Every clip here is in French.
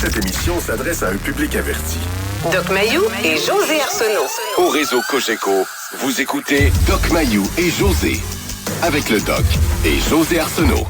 Cette émission s'adresse à un public averti. Doc Mayou et José Arsenault. Au réseau Cogeco, vous écoutez Doc Mayou et José. Avec le Doc et José Arsenault.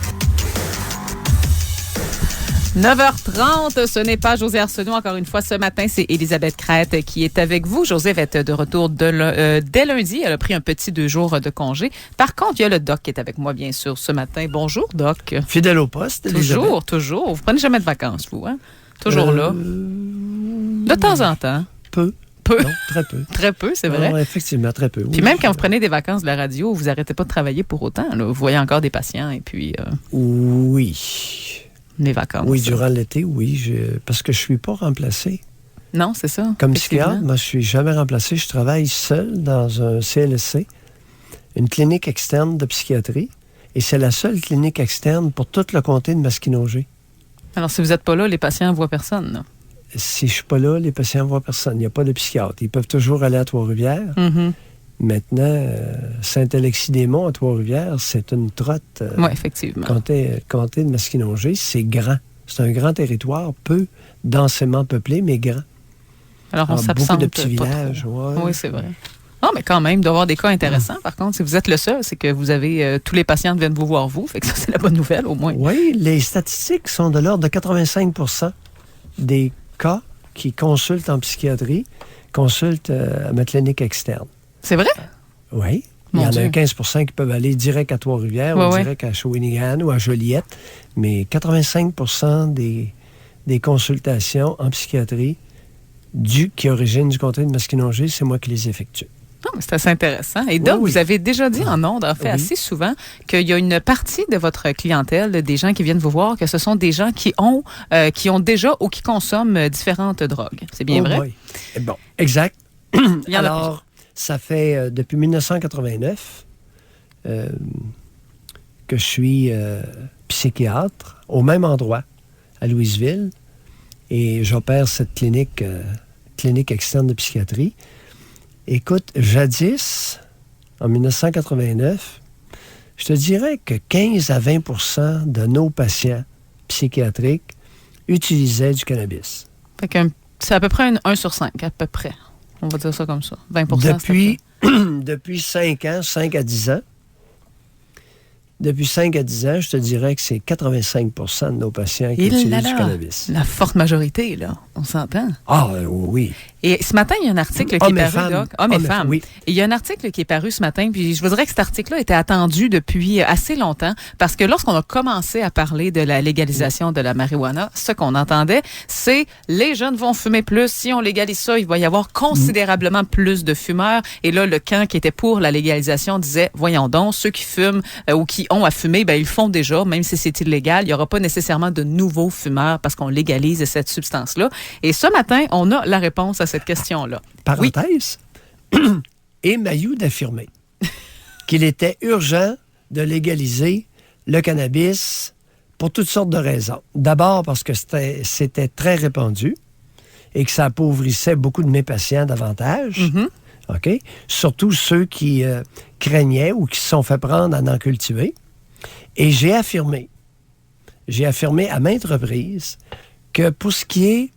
9h30, ce n'est pas José Arsenault. Encore une fois, ce matin, c'est Élisabeth Crête qui est avec vous. José va être de retour dès lundi. Elle a pris un petit 2 jours de congé. Par contre, il y a le Doc qui est avec moi, bien sûr, ce matin. Bonjour, Doc. Fidèle au poste, Élisabeth. Toujours. Vous prenez jamais de vacances, vous, hein? Toujours là. De temps en temps. Peu. Non, très peu. Très peu, c'est vrai. Non, effectivement, très peu. Oui. Puis même quand vous prenez des vacances de la radio, vous n'arrêtez pas de travailler pour autant. Là. Vous voyez encore des patients et puis... Oui. Les vacances. Oui, durant l'été, oui. Parce que je ne suis pas remplacé. Non, c'est ça. Comme psychiatre, moi, je ne suis jamais remplacé. Je travaille seul dans un CLSC, une clinique externe de psychiatrie. Et c'est la seule clinique externe pour tout le comté de Masquinongé. Alors, si vous n'êtes pas là, les patients ne voient personne, là. Si je ne suis pas là, les patients ne voient personne. Il n'y a pas de psychiatre. Ils peuvent toujours aller à Trois-Rivières. Mm-hmm. Maintenant, Saint-Alexis-des-Monts à Trois-Rivières, c'est une trotte. Oui, effectivement. Comté de Masquinongé, c'est grand. C'est un grand territoire, peu densément peuplé, mais grand. Alors, on s'absente beaucoup de petits villages. Ouais. Oui, c'est vrai. Non, mais quand même, d'avoir des cas intéressants. Par contre, si vous êtes le seul, c'est que vous avez tous les patients viennent vous voir vous. Fait que ça, c'est la bonne nouvelle, au moins. Oui, les statistiques sont de l'ordre de 85 % des cas qui consultent en psychiatrie consultent à ma clinique externe. C'est vrai? Oui. Il y en a 15 % qui peuvent aller direct à Trois-Rivières ou direct à Shawinigan ou à Joliette. Mais 85 % des consultations en psychiatrie qui originent du comté de Masquinongé, c'est moi qui les effectue. Non, mais c'est assez intéressant. Et donc, vous avez déjà dit en ondes, en fait, assez souvent, qu'il y a une partie de votre clientèle, des gens qui viennent vous voir, que ce sont des gens qui ont déjà ou qui consomment différentes drogues. C'est bien vrai? Oui. Bon, exact. Alors, ça fait depuis 1989 que je suis psychiatre au même endroit, à Louisville, et j'opère cette clinique externe de psychiatrie. Écoute, jadis, en 1989, je te dirais que 15 à 20 % de nos patients psychiatriques utilisaient du cannabis. Fait que c'est à peu près 1 sur 5, à peu près. On va dire ça comme ça. 20 % Depuis 5 ans, 5 à 10 ans, depuis 5 à 10 ans, je te dirais que c'est 85 % de nos patients qui utilisent du cannabis. La forte majorité, là, on s'entend. Ah, oui. Et ce matin, il y a un article qui est paru, Doc. Hommes et femmes. Oui. Et il y a un article qui est paru ce matin, puis je vous dirais que cet article-là était attendu depuis assez longtemps, parce que lorsqu'on a commencé à parler de la légalisation de la marijuana, ce qu'on entendait, c'est les jeunes vont fumer plus. Si on légalise ça, il va y avoir considérablement plus de fumeurs. Et là, le camp qui était pour la légalisation disait, voyons donc, ceux qui fument ou qui ont à fumer, ben ils le font déjà, même si c'est illégal. Il n'y aura pas nécessairement de nouveaux fumeurs parce qu'on légalise cette substance-là. Et ce matin, on a la réponse à cette question-là. Parenthèse, et Mayou d'affirmer qu'il était urgent de légaliser le cannabis pour toutes sortes de raisons. D'abord parce que c'était très répandu et que ça appauvrissait beaucoup de mes patients davantage. Mm-hmm. OK? Surtout ceux qui craignaient ou qui se sont fait prendre à en cultiver. Et j'ai affirmé à maintes reprises que pour ce qui est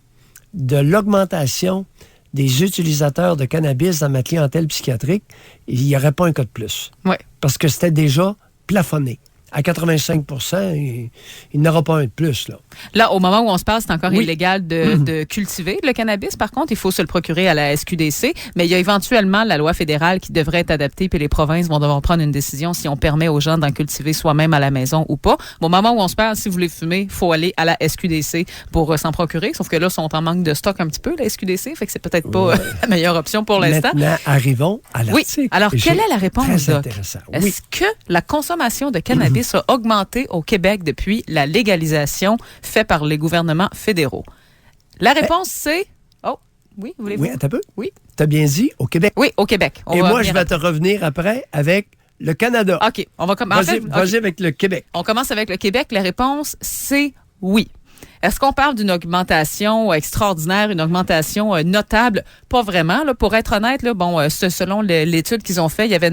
de l'augmentation des utilisateurs de cannabis dans ma clientèle psychiatrique, il n'y aurait pas un cas de plus. Oui. Parce que c'était déjà plafonné. À 85 %, il n'y aura pas un de plus. Là, au moment où on se parle, c'est encore illégal de cultiver le cannabis. Par contre, il faut se le procurer à la SQDC. Mais il y a éventuellement la loi fédérale qui devrait être adaptée, puis les provinces vont devoir prendre une décision si on permet aux gens d'en cultiver soi-même à la maison ou pas. Au moment où on se parle, si vous voulez fumer, il faut aller à la SQDC pour s'en procurer. Sauf que là, ils sont en manque de stock un petit peu, la SQDC. Fait que c'est peut-être pas la meilleure option pour l'instant. Maintenant, arrivons à l'article. Oui. Alors, quelle est la réponse, Très Doc? intéressant. Est-ce que la consommation de cannabis a augmenté au Québec depuis la légalisation faite par les gouvernements fédéraux? La réponse, c'est... Oh, oui, voulez-vous? Oui, attends un peu. Oui. Tu as bien dit au Québec. Oui, au Québec. Et moi, je vais te revenir après avec le Canada. OK. On va commencer. Vas-y avec le Québec. On commence avec le Québec. La réponse, c'est oui. Est-ce qu'on parle d'une augmentation extraordinaire, une augmentation notable? Pas vraiment. Là, pour être honnête, là, selon l'étude qu'ils ont fait, il y avait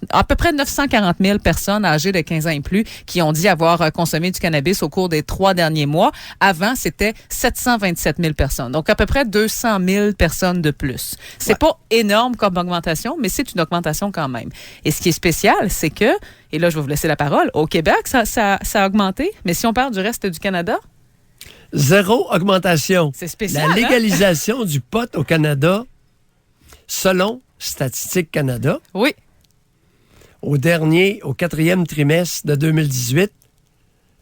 à peu près 940 000 personnes âgées de 15 ans et plus qui ont dit avoir consommé du cannabis au cours des 3 derniers mois. Avant, c'était 727 000 personnes. Donc, à peu près 200 000 personnes de plus. C'est pas énorme comme augmentation, mais c'est une augmentation quand même. Et ce qui est spécial, c'est que, et là, je vais vous laisser la parole, au Québec, ça a augmenté. Mais si on parle du reste du Canada? 0 augmentation. C'est spécial, La légalisation du pot au Canada, selon Statistique Canada, oui, au 4e trimestre de 2018,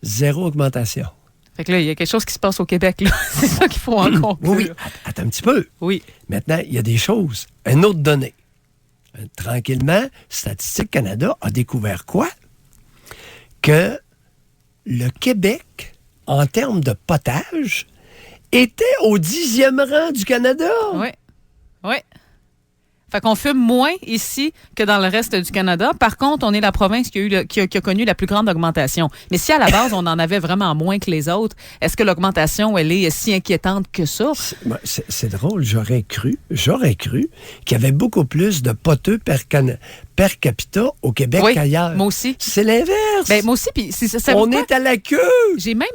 0 augmentation. Fait que là, il y a quelque chose qui se passe au Québec, là. C'est ça qu'il faut en conclure. Oui, attends un petit peu. Oui. Maintenant, il y a des choses. Une autre donnée. Tranquillement, Statistique Canada a découvert quoi? Que le Québec, en termes de potage, était au 10e rang du Canada. Oui. Oui. Fait qu'on fume moins ici que dans le reste du Canada. Par contre, on est la province qui a connu la plus grande augmentation. Mais si à la base, on en avait vraiment moins que les autres, est-ce que l'augmentation, elle est si inquiétante que ça? C'est drôle. J'aurais cru qu'il y avait beaucoup plus de poteux per capita au Québec qu'ailleurs. Moi aussi. C'est l'inverse. Ben, moi aussi. Puis, on est à la queue.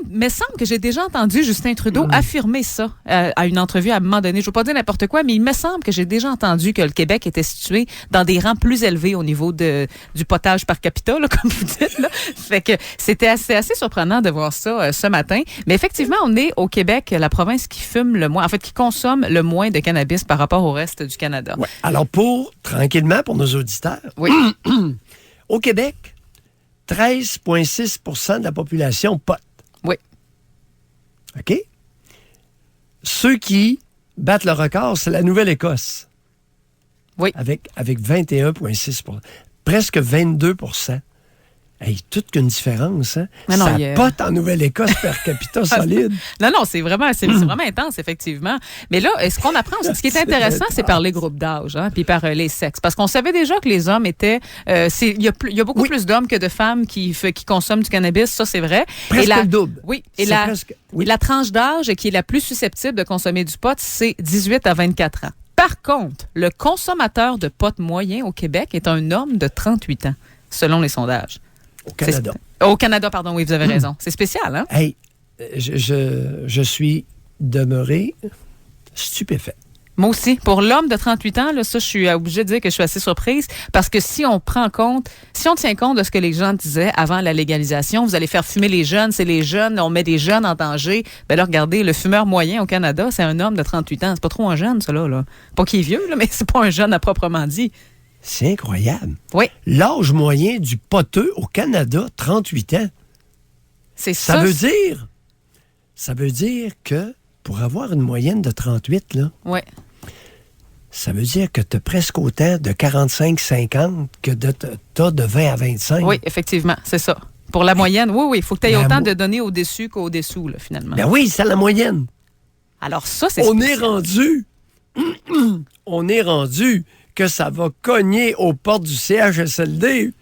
Me semble que j'ai déjà entendu Justin Trudeau affirmer ça à une entrevue à un moment donné. Je ne veux pas dire n'importe quoi, mais il me semble que j'ai déjà entendu que le Québec était situé dans des rangs plus élevés au niveau du potage par capita, là, comme vous dites. Là. Fait que c'était assez surprenant de voir ça ce matin. Mais effectivement, on est au Québec, la province qui fume le moins, en fait, qui consomme le moins de cannabis par rapport au reste du Canada. Ouais. Alors, tranquillement, pour nos auditeurs, oui. Au Québec, 13,6 % de la population pote. Oui. OK? Ceux qui battent le record, c'est la Nouvelle-Écosse. Oui. Avec 21,6 %. Presque 22 %. Hey, toute qu'une différence, hein? Ça pote en Nouvelle-Écosse per capita solide. Non, c'est vraiment intense, effectivement. Mais là, ce qu'on apprend, ce qui est intéressant, c'est par les groupes d'âge, hein, puis par les sexes. Parce qu'on savait déjà que les hommes étaient... il y a beaucoup plus d'hommes que de femmes qui consomment du cannabis, ça, c'est vrai. Presque le double. Oui. Et la tranche d'âge qui est la plus susceptible de consommer du pot, c'est 18 à 24 ans. Par contre, le consommateur de pot moyen au Québec est un homme de 38 ans, selon les sondages. Au Canada. Au Canada, pardon, oui, vous avez raison. C'est spécial, hein? Hey, je suis demeuré stupéfait. Moi aussi. Pour l'homme de 38 ans, là, ça, je suis obligée de dire que je suis assez surprise parce que si on tient compte de ce que les gens disaient avant la légalisation, vous allez faire fumer les jeunes, c'est les jeunes, on met des jeunes en danger. Ben là, regardez, le fumeur moyen au Canada, c'est un homme de 38 ans. C'est pas trop un jeune, ça, là. Pas qu'il est vieux, là, mais c'est pas un jeune à proprement dit. C'est incroyable. Oui. L'âge moyen du poteux au Canada, 38 ans. C'est ça. Ça veut dire que pour avoir une moyenne de 38, là, ouais. Ça veut dire que tu as presque autant de 45-50 que tu as de 20 à 25. Oui, effectivement, c'est ça. Pour la moyenne, oui, il faut que tu aies autant de données au-dessus qu'au-dessous, là, finalement. Ben oui, c'est la moyenne. Alors ça, c'est spécial. On est rendu que ça va cogner aux portes du CHSLD.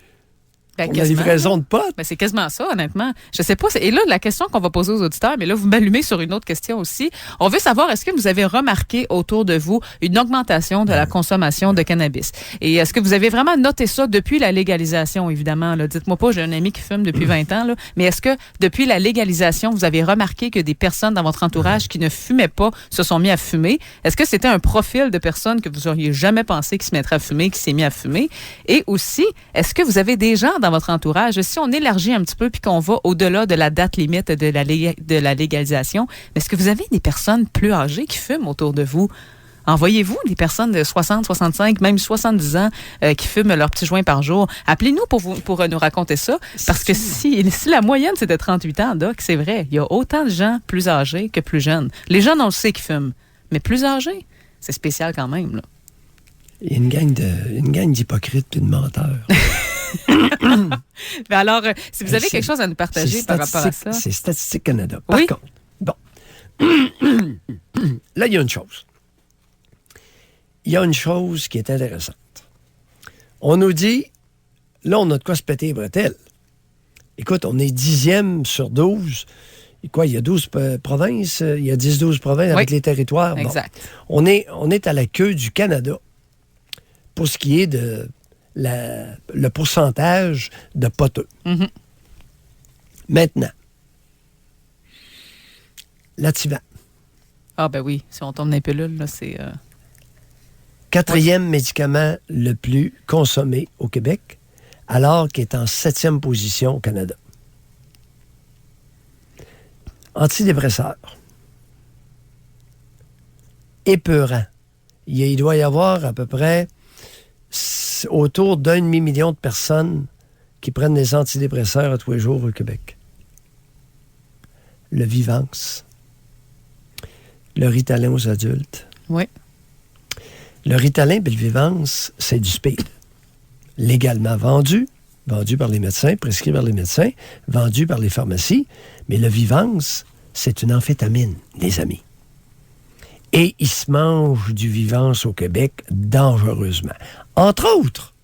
Ben, la livraison de potes. Ben, c'est quasiment ça, honnêtement. Je sais pas. Et là, la question qu'on va poser aux auditeurs, mais là, vous m'allumez sur une autre question aussi. On veut savoir, est-ce que vous avez remarqué autour de vous une augmentation de la consommation de cannabis? Et est-ce que vous avez vraiment noté ça depuis la légalisation, évidemment? Là? Dites-moi pas, j'ai un ami qui fume depuis 20 ans, là, mais est-ce que depuis la légalisation, vous avez remarqué que des personnes dans votre entourage qui ne fumaient pas se sont mis à fumer? Est-ce que c'était un profil de personnes que vous auriez jamais pensé qui se mettrait à fumer, qui s'est mis à fumer? Et aussi, est-ce que vous avez des gens dans votre entourage, si on élargit un petit peu puis qu'on va au-delà de la date limite de la légalisation, est-ce que vous avez des personnes plus âgées qui fument autour de vous? Envoyez-vous des personnes de 60, 65, même 70 ans qui fument leur petit joint par jour. Appelez-nous pour nous raconter ça. Parce que si la moyenne, c'est de 38 ans, Doc, c'est vrai. Il y a autant de gens plus âgés que plus jeunes. Les jeunes, on le sait qu'ils fument. Mais plus âgés, c'est spécial quand même, là. Il y a une gang d'hypocrites et de menteurs. Mais alors, si vous avez quelque chose à nous partager par rapport à ça. C'est Statistique Canada. Par contre, bon. Là, il y a une chose. Il y a une chose qui est intéressante. On nous dit, là, on a de quoi se péter les bretelles. Écoute, on est 10e sur 12 il y a 12 provinces, il y a 10-12 provinces avec les territoires. Bon. Exact. On est à la queue du Canada pour ce qui est de le pourcentage de poteux. Mm-hmm. Maintenant, l'Ativan. Ah ben oui, si on tombe dans les pilules, là, c'est... 4e médicament le plus consommé au Québec, alors qu'il est en 7e position au Canada. Antidépresseurs. Épeurant. Il doit y avoir à peu près autour d'1,5 million de personnes qui prennent des antidépresseurs à tous les jours au Québec. Le Vivance. Le Ritalin aux adultes. Oui. Le Ritalin et le Vivance, c'est du speed. Légalement vendu par les médecins, prescrit par les médecins, vendu par les pharmacies. Mais le Vivance, c'est une amphétamine, les amis. Et il se mange du Vivance au Québec dangereusement. Entre autres,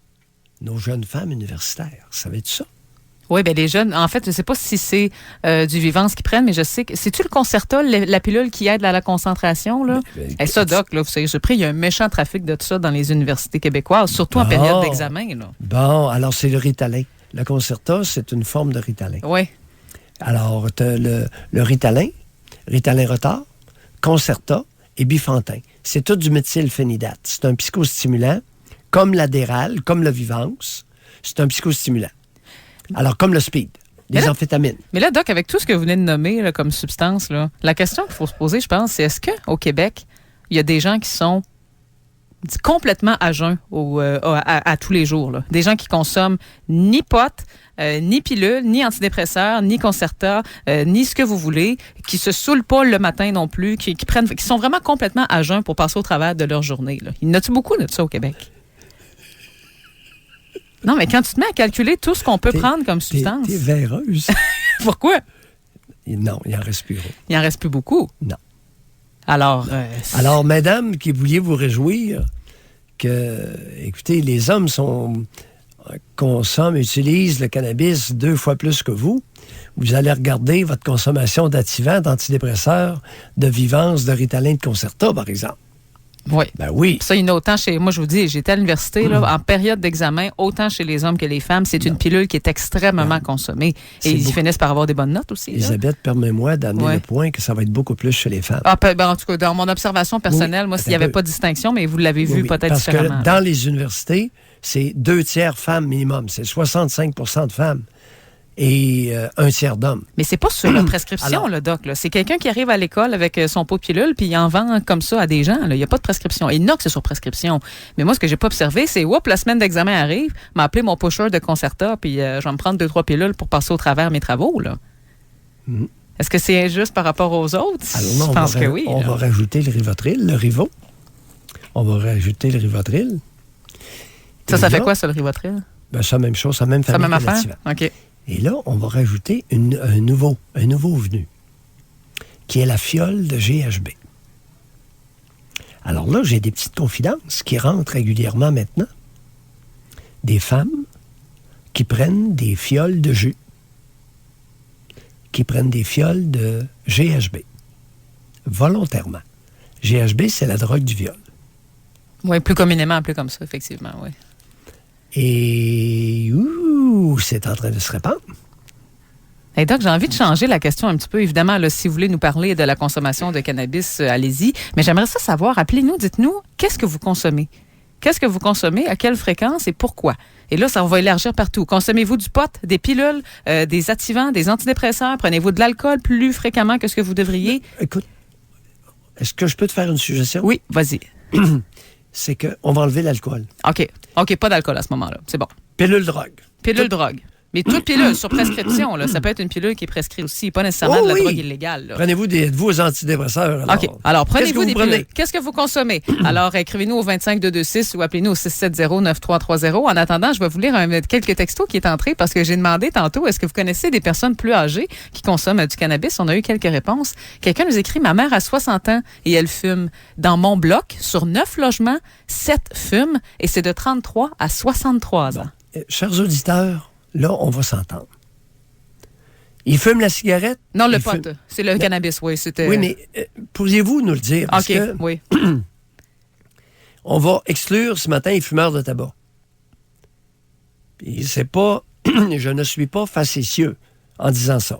nos jeunes femmes universitaires. Savais-tu ça? Oui, bien les jeunes, en fait, je ne sais pas si c'est du Vivance qu'ils prennent, mais je sais que... C'est-tu le Concerta, la pilule qui aide à la concentration, là? Et ça, Doc, là, vous savez, il y a un méchant trafic de tout ça dans les universités québécoises, surtout en période d'examen, là. Bon, alors c'est le Ritalin. Le Concerta, c'est une forme de Ritalin. Oui. Alors, tu as le Ritalin, Ritalin retard, Concerta et Bifantin. C'est tout du méthylphénidate. C'est un psychostimulant, comme l'Adderall, comme le Vivance. C'est un psychostimulant. Alors, comme le speed, des amphétamines. Mais là, Doc, avec tout ce que vous venez de nommer là, comme substance, là, la question qu'il faut se poser, je pense, c'est est-ce qu'au Québec, il y a des gens qui sont complètement à jeun à tous les jours, là? Des gens qui consomment ni potes, ni pilules, ni antidépresseurs, ni Concerta, ni ce que vous voulez, qui se saoulent pas le matin non plus, qui sont vraiment complètement à jeun pour passer au travers de leur journée, là. Il y en a-tu beaucoup de ça au Québec? Non, mais quand tu te mets à calculer tout ce qu'on peut prendre comme substance... T'es véreuse. Pourquoi? Non, il en reste plus. Il en reste plus beaucoup? Non. Alors, mesdames, qui vouliez vous réjouir que, écoutez, les hommes consomment, utilisent le cannabis 2 fois plus que vous. Vous allez regarder votre consommation d'activants, d'antidépresseurs, de Vivance, de Ritalin, de Concerta, par exemple. Oui. Ben oui. Ça, il y en a autant chez... Moi, je vous dis, j'étais à l'université, là, en période d'examen, autant chez les hommes que les femmes. C'est une pilule qui est extrêmement consommée. Et ils finissent par avoir des bonnes notes aussi. Elisabeth, permets-moi d'amener le point que ça va être beaucoup plus chez les femmes. Ah, en tout cas, dans mon observation personnelle, moi, s'il n'y avait pas de distinction, mais vous l'avez vu peut-être différemment. Parce que dans les universités, c'est 2/3 femmes minimum. C'est 65 % de femmes. Et 1/3 d'hommes. Mais c'est pas sur la prescription, le doc. Là. C'est quelqu'un qui arrive à l'école avec son pot de pilule puis il en vend comme ça à des gens. Il n'y a pas de prescription. Et non que c'est sur prescription. Mais moi, ce que j'ai pas observé, c'est la semaine d'examen arrive, m'a appelé mon pusher de Concerta puis je vais me prendre 2-3 pilules pour passer au travers mes travaux. Là. Mm. Est-ce que c'est injuste par rapport aux autres? Alors non, je pense que oui. On va rajouter le Rivotril, le Rivo. On va rajouter le Rivotril. Ça fait quoi, ça, le Rivotril? Ben, c'est la même chose, c'est la même famille. C'est la même affaire? OK. Et là, on va rajouter un nouveau venu, qui est la fiole de GHB. Alors là, j'ai des petites confidences qui rentrent régulièrement maintenant. Des femmes qui prennent des fioles de jus, qui prennent des fioles de GHB, volontairement. GHB, c'est la drogue du viol. Oui, plus communément appelé comme ça, effectivement, oui. Et c'est en train de se répandre. Hey Doc, j'ai envie de changer la question un petit peu. Évidemment, là, si vous voulez nous parler de la consommation de cannabis, allez-y. Mais j'aimerais ça savoir, appelez-nous, dites-nous, qu'est-ce que vous consommez? Qu'est-ce que vous consommez? À quelle fréquence et pourquoi? Et là, ça va élargir partout. Consommez-vous du pot, des pilules, des activants, des antidépresseurs? Prenez-vous de l'alcool plus fréquemment que ce que vous devriez? Écoute, est-ce que je peux te faire une suggestion? Oui, vas-y. C'est qu'on va enlever l'alcool. OK, pas d'alcool à ce moment-là. C'est bon. Pilule drogue. Pilule drogue. Mais toute pilule sur prescription, là, ça peut être une pilule qui est prescrite aussi, pas nécessairement de la drogue illégale. Là. Prenez-vous de vos antidépresseurs. Alors. OK. Alors, prenez-vous des pilules. Prenez? Qu'est-ce que vous consommez? Alors, écrivez-nous au 25226 ou appelez-nous au 670-9330. En attendant, je vais vous lire quelques textos qui est entré parce que j'ai demandé tantôt, est-ce que vous connaissez des personnes plus âgées qui consomment du cannabis? On a eu quelques réponses. Quelqu'un nous écrit, ma mère a 60 ans et elle fume. Dans mon bloc, sur 9 logements, 7 fument et c'est de 33 à 63 ans. Chers auditeurs, là, on va s'entendre. Ils fument la cigarette? Non, le pot. C'est le cannabis, oui. C'était... Oui, mais pourriez-vous nous le dire? Parce que oui. on va exclure ce matin les fumeurs de tabac. Puis c'est pas... je ne suis pas facétieux en disant ça.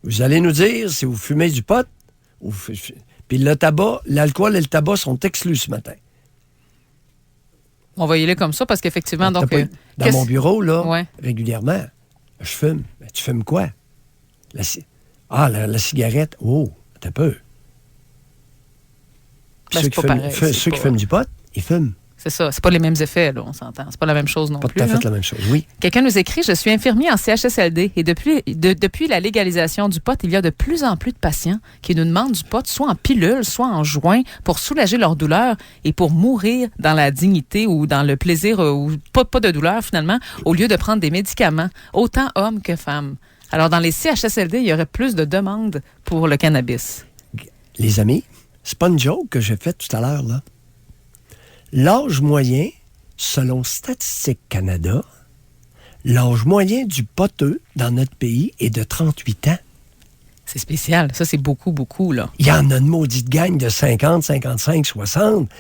Vous allez nous dire si vous fumez du pot, puis le tabac, l'alcool et le tabac sont exclus ce matin. On va y aller comme ça parce qu'effectivement, donc... Dans mon bureau, là, ouais. Régulièrement, je fume. Mais tu fumes quoi? La cigarette. Oh, t'as peu. Ben, Ceux qui fument du pot, ils fument. C'est ça. C'est pas les mêmes effets, là, on s'entend. C'est pas la même chose non plus. Pas tout à fait la même chose, oui. Quelqu'un nous écrit, je suis infirmier en CHSLD et depuis la légalisation du pot, il y a de plus en plus de patients qui nous demandent du pot, soit en pilule, soit en joint, pour soulager leur douleur et pour mourir dans la dignité ou dans le plaisir, ou pas de douleur finalement, au lieu de prendre des médicaments, autant hommes que femmes. Alors, dans les CHSLD, il y aurait plus de demandes pour le cannabis. Les amis, c'est pas une joke que j'ai faite tout à l'heure, là. L'âge moyen, selon Statistique Canada, l'âge moyen du poteux dans notre pays est de 38 ans. C'est spécial. Ça, c'est beaucoup, beaucoup, là. Il y en a une maudite gang de 50, 55, 60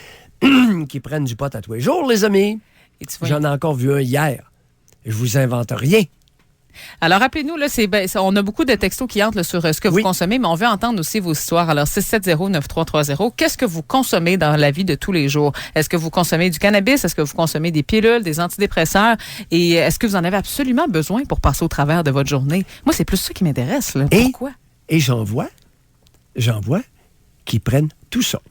qui prennent du pot à tous les jours, les amis. J'en ai encore vu un hier. Je vous invente rien. Alors, rappelez-nous, là, on a beaucoup de textos qui entrent là, sur ce que vous consommez, mais on veut entendre aussi vos histoires. Alors, 670-9330, qu'est-ce que vous consommez dans la vie de tous les jours? Est-ce que vous consommez du cannabis? Est-ce que vous consommez des pilules, des antidépresseurs? Et est-ce que vous en avez absolument besoin pour passer au travers de votre journée? Moi, c'est plus ça qui m'intéresse. Là. Pourquoi? Et j'en vois qui prennent tout ça.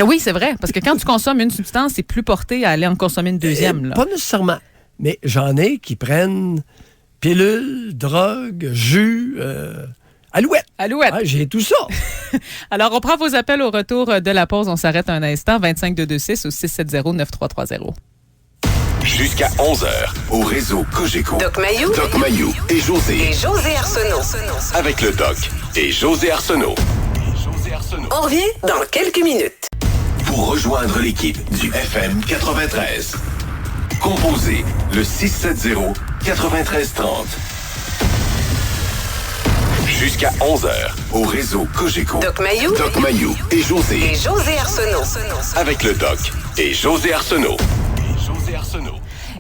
Oui, c'est vrai, parce que quand tu consommes une substance, c'est plus porté à aller en consommer une deuxième. Là. Pas nécessairement, mais j'en ai qui prennent... pilules, drogue, jus, alouette. Alouette. Ouais, j'ai tout ça. Alors, on prend vos appels au retour de la pause. On s'arrête un instant. 25-226 ou 670-9330. Jusqu'à 11h, au réseau Cogeco. Doc Mayou et José. Et José Arsenault. Avec le Doc et José Arsenault. On revient dans quelques minutes. Pour rejoindre l'équipe du FM 93. Composez le 670-9330. Jusqu'à 11h, au réseau Cogeco. Doc Mayou et José. Et José Arsenault. Avec le Doc et José Arsenault.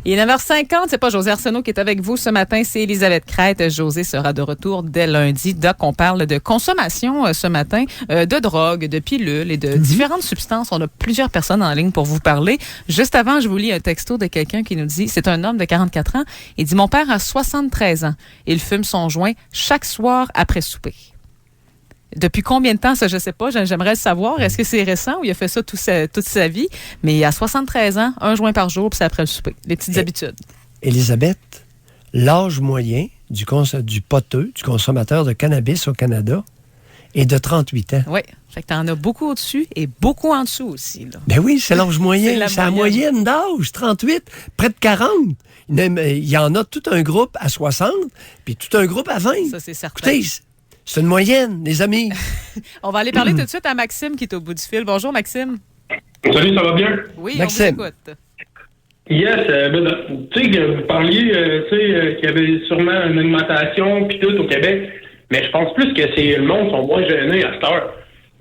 Il est 9h50, c'est pas José Arsenault qui est avec vous ce matin, c'est Elisabeth Crête. José sera de retour dès lundi. Doc, on parle de consommation ce matin, de drogue, de pilules et de différentes substances. On a plusieurs personnes en ligne pour vous parler. Juste avant, je vous lis un texto de quelqu'un qui nous dit, c'est un homme de 44 ans, il dit « Mon père a 73 ans. Il fume son joint chaque soir après souper. » Depuis combien de temps, ça, je ne sais pas. J'aimerais le savoir. Est-ce que c'est récent ou il a fait ça toute sa vie? Mais il a 73 ans, un joint par jour, puis c'est après le souper. Les petites habitudes. Élisabeth, l'âge moyen du poteux, du consommateur de cannabis au Canada est de 38 ans. Oui. Fait que tu en as beaucoup au-dessus et beaucoup en dessous aussi. Là. Ben oui, c'est l'âge moyen. C'est la moyenne d'âge, 38, près de 40. Il y en a tout un groupe à 60, puis tout un groupe à 20. Ça, c'est certain. Écoutez, c'est une moyenne, les amis. On va aller parler tout de suite à Maxime qui est au bout du fil. Bonjour, Maxime. Salut, ça va bien? Oui, Maxime. on vous écoute. Yes, tu sais que vous parliez, qu'il y avait sûrement une augmentation puis tout au Québec, mais je pense plus que c'est le monde sont moins gênés à cette heure.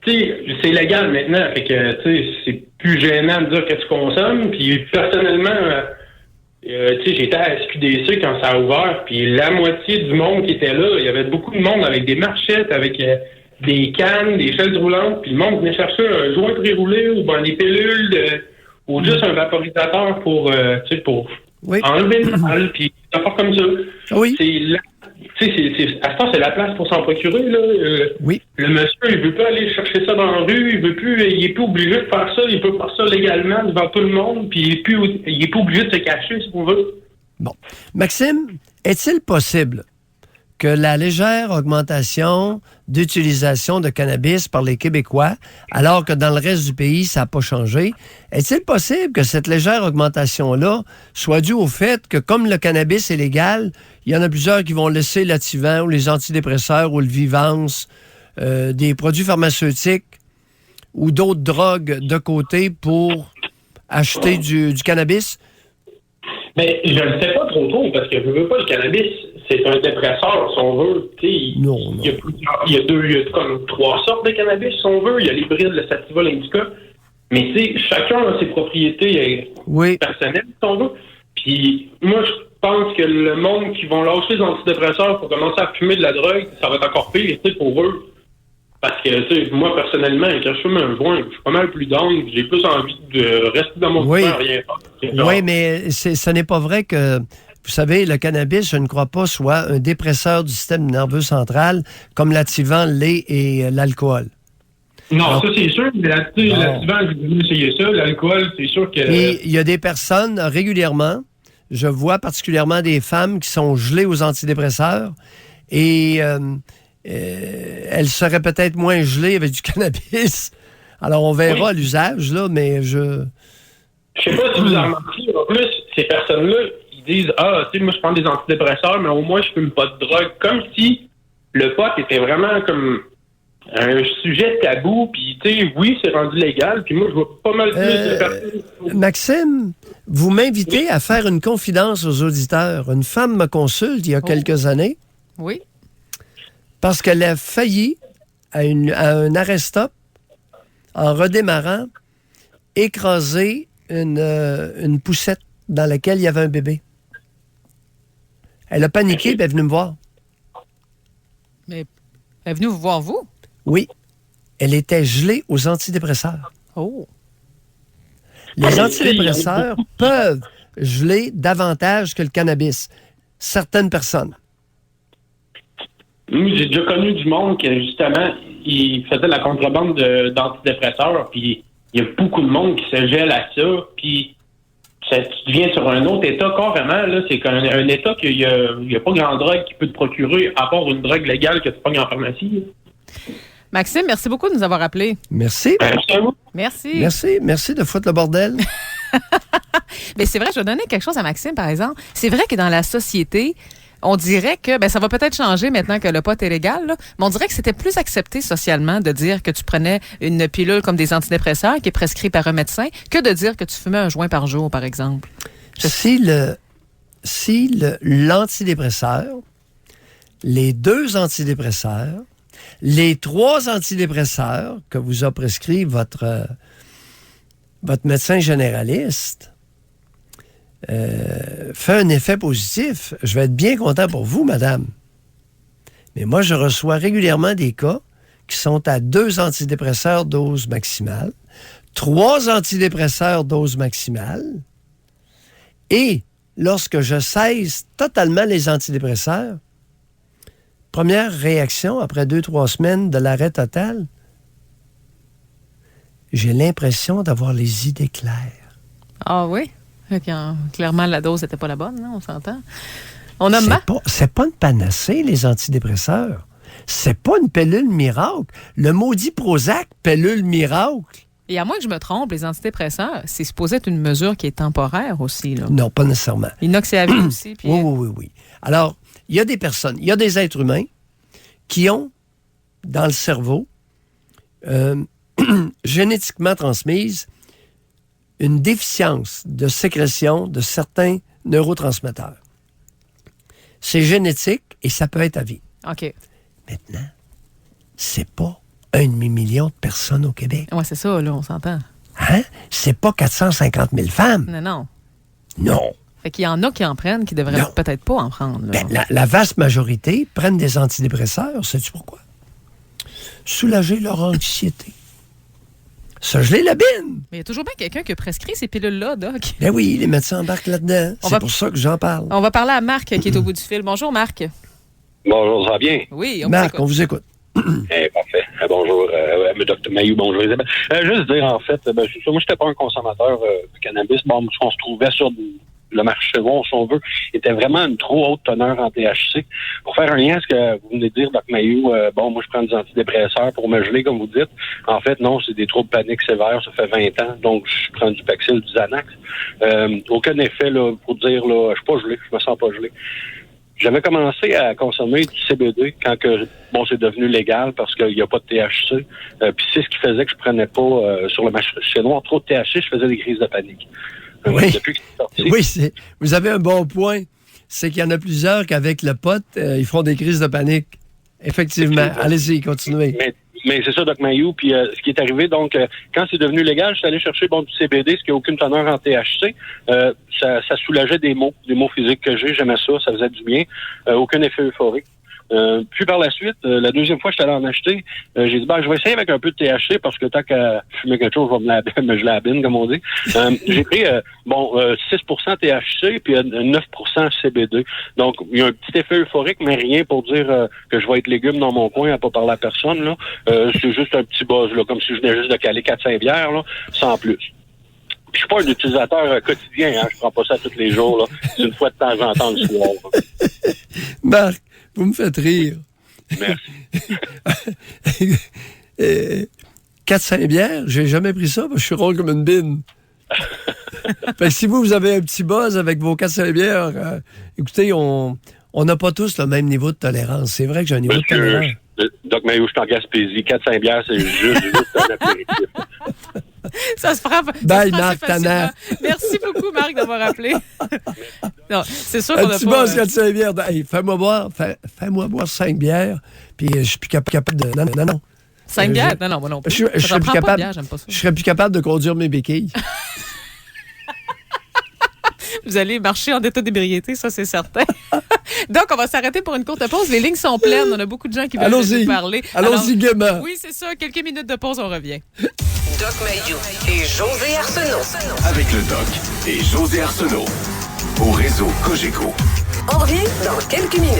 Tu sais, c'est légal maintenant, fait que tu sais, c'est plus gênant de dire que tu consommes. Puis personnellement, tu sais, j'étais à SQDC quand ça a ouvert, puis la moitié du monde qui était là, il y avait beaucoup de monde avec des marchettes, avec des cannes, des chaises roulantes, puis le monde venait chercher un joint pré-roulé ou ben des pilules ou juste un vaporisateur pour enlever le mal, puis des affaires comme ça. Oui. À ce temps, c'est la place pour s'en procurer, là. Oui. Le monsieur, il veut pas aller chercher ça dans la rue, il est plus obligé de faire ça, il peut faire ça légalement devant tout le monde, puis il est plus obligé de se cacher, si on veut. Bon. Maxime, est-il possible que la légère augmentation d'utilisation de cannabis par les Québécois, alors que dans le reste du pays, ça n'a pas changé, est-il possible que cette légère augmentation-là soit due au fait que, comme le cannabis est légal, il y en a plusieurs qui vont laisser l'Ativan ou les antidépresseurs ou le Vivance, des produits pharmaceutiques ou d'autres drogues de côté pour acheter du cannabis? Mais je ne sais pas trop, parce que je veux pas le cannabis. c'est un dépresseur, si on veut. Non. Il y a comme 3 sortes de cannabis, si on veut. Il y a l'hybride, le sativa, l'indica. Mais chacun a ses propriétés personnelles, si on veut. Puis moi, je pense que le monde qui vont lâcher les antidépresseurs pour commencer à fumer de la drogue, ça va être encore pire pour eux. Parce que, moi, personnellement, quand je fume un joint, je suis pas mal plus down, j'ai plus envie de rester dans mon coin, rien faire. Oui, mais ce n'est pas vrai que, vous savez, le cannabis, je ne crois pas, soit un dépresseur du système nerveux central comme l'Ativan, l'est et l'alcool. Non, alors, ça, c'est sûr. Mais l'Ativan, j'ai voulu essayer ça. L'alcool, c'est sûr que... Et il y a des personnes, régulièrement, je vois particulièrement des femmes qui sont gelées aux antidépresseurs et... elle serait peut-être moins gelée avec du cannabis. Alors, on verra l'usage, là, mais je... Je sais pas si vous en remarquez. En plus, ces personnes-là, ils disent « Ah, tu sais, moi, je prends des antidépresseurs, mais au moins, je fume pas de drogue. » Comme si le pot était vraiment comme un sujet tabou. Puis, tu sais, oui, c'est rendu légal. Puis moi, je vois pas mal plus de personnes... Maxime, vous m'invitez à faire une confidence aux auditeurs. Une femme me consulte il y a quelques années. Oui. Parce qu'elle a failli, à un arrêt-stop, en redémarrant, écraser une poussette dans laquelle il y avait un bébé. Elle a paniqué et elle est venue me voir. Mais elle est venue vous voir, vous? Oui. Elle était gelée aux antidépresseurs. Oh. Les antidépresseurs peuvent geler davantage que le cannabis. Certaines personnes. Moi, j'ai déjà connu du monde qui, justement, il faisait la contrebande d'antidépresseurs, puis il y a beaucoup de monde qui se gèle à ça, puis tu deviens sur un autre état carrément, là, c'est un état qu'il n'y a pas grand drogue qui peut te procurer, à part une drogue légale que tu pognes en pharmacie. Là. Maxime, merci beaucoup de nous avoir appelés. Merci. Merci à vous. Merci. Merci de foutre le bordel. Mais c'est vrai, je vais donner quelque chose à Maxime, par exemple. C'est vrai que dans la société, on dirait que, ça va peut-être changer maintenant que le pot est légal, là, mais on dirait que c'était plus accepté socialement de dire que tu prenais une pilule comme des antidépresseurs qui est prescrite par un médecin que de dire que tu fumais un joint par jour, par exemple. Si l'antidépresseur, les 2 antidépresseurs, les 3 antidépresseurs que vous a prescrit votre médecin généraliste, fait un effet positif, je vais être bien content pour vous, madame. Mais moi, je reçois régulièrement des cas qui sont à 2 antidépresseurs dose maximale, 3 antidépresseurs dose maximale, et lorsque je cesse totalement les antidépresseurs, première réaction après 2-3 semaines de l'arrêt total, j'ai l'impression d'avoir les idées claires. Ah oui? Clairement, la dose n'était pas la bonne, non? On s'entend. C'est pas une panacée, les antidépresseurs. C'est pas une pilule miracle. Le maudit Prozac, pilule miracle. Et à moins que je me trompe, les antidépresseurs, c'est supposé être une mesure qui est temporaire aussi, là. Non, pas nécessairement. Inox et à vie aussi. Puis... Oui. Alors, il y a des personnes, il y a des êtres humains qui ont, dans le cerveau, génétiquement transmise, une déficience de sécrétion de certains neurotransmetteurs. C'est génétique et ça peut être à vie. OK. Maintenant, c'est pas 1,5 million de personnes au Québec. Oui, c'est ça, là, on s'entend. Hein? C'est pas 450 000 femmes. Non. Non. Fait qu'il y en a qui en prennent, qui devraient peut-être pas en prendre. Là. La vaste majorité prennent des antidépresseurs. Sais-tu pourquoi? Soulager leur anxiété. Se geler la bine. Mais il y a toujours bien quelqu'un qui a prescrit ces pilules-là, Doc. Ben oui, les médecins embarquent là-dedans. C'est pour ça que j'en parle. On va parler à Marc qui est au bout du fil. Bonjour, Marc. Bonjour, ça va bien? Oui, Marc, on vous écoute. Parfait. Bonjour, Dr Mayou, bonjour Isabelle. Juste dire, en fait, moi, je n'étais pas un consommateur de cannabis. Bon, ce qu'on se trouvait sur le marché bon, si on veut, était vraiment une trop haute teneur en THC. Pour faire un lien à ce que vous venez de dire, Dr Mayou, moi, je prends des antidépresseurs pour me geler, comme vous dites. En fait, non, c'est des troubles paniques sévères. Ça fait 20 ans. Donc, je prends du Paxil, du Xanax. Aucun effet, là, pour dire, là, je suis pas gelé, je me sens pas gelé. J'avais commencé à consommer du CBD quand c'est devenu légal parce qu'il n'y a pas de THC. Puis c'est ce qui faisait que je prenais pas sur le marché noir trop de THC, je faisais des crises de panique. Oui, depuis que c'est sorti, vous avez un bon point. c'est qu'il y en a plusieurs qu'avec le pot, ils font des crises de panique. Effectivement. Allez-y, continuez. Mais c'est ça, Doc Mayou. Puis ce qui est arrivé, donc, quand c'est devenu légal, je suis allé chercher du CBD, ce qui n'a aucune teneur en THC. Ça soulageait des maux physiques que j'ai. J'aimais ça faisait du bien. Aucun effet euphorique. Puis par la suite, la deuxième fois que je suis allé en acheter, j'ai dit, je vais essayer avec un peu de THC parce que tant qu'à fumer quelque chose, je vais me geler la bine, comme on dit. J'ai pris 6% THC puis 9% CBD. Donc, il y a un petit effet euphorique, mais rien pour dire que je vais être légume dans mon coin à pas parler à personne. Là. C'est juste un petit buzz, là, comme si je venais juste de caler 4-5 bières, là, sans plus. Puis je suis pas un utilisateur quotidien, hein. Je prends pas ça tous les jours, là. C'est une fois de temps en temps le soir. Marc, vous me faites rire. Merci. 4-5 bières, j'ai jamais pris ça parce que je suis rond comme une bine. Fait que si vous avez un petit buzz avec vos 4-5 bières, écoutez, on n'a pas tous le même niveau de tolérance. C'est vrai que j'ai un niveau de tolérance. Doc Mayou, je suis en Gaspésie. 4-5 bières, c'est juste un apéritif. Ça se frappe. Bye, Marc Tannant. Merci beaucoup, Marc, d'avoir appelé. Non, c'est sûr qu'on n'a pas... Un petit buzz 4-5 bières. Hey, fais-moi boire 5 bières, puis je suis plus capable de... Non. 5 bières? Non, moi non plus. Je serais plus capable. Je serais plus capable de conduire mes béquilles. Vous allez marcher en état d'ébriété, ça, c'est certain. Donc, on va s'arrêter pour une courte pause. Les lignes sont pleines. On a beaucoup de gens qui veulent nous parler. Allons-y, gaiement. Oui, c'est ça. Quelques minutes de pause, on revient. Doc Mayou et José Arsenault. Avec le Doc et José Arsenault. Au réseau Cogeco. On revient dans quelques minutes.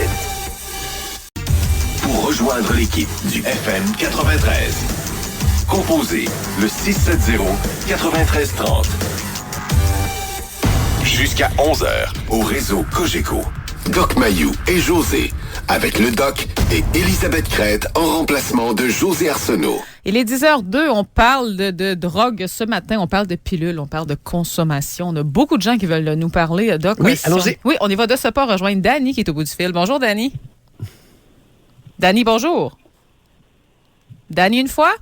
Pour rejoindre l'équipe du FM 93, composez le 670-9330. Jusqu'à 11h au réseau Cogeco. Doc Mayou et José, avec le Doc et Elisabeth Crête en remplacement de José Arsenault. Il est 10h02, on parle de drogue ce matin, on parle de pilules, on parle de consommation. On a beaucoup de gens qui veulent nous parler, Doc. Oui, allons-y. Oui, on y va de ce pas rejoindre Dany qui est au bout du fil. Bonjour, Dany. Dany, bonjour. Dany une fois?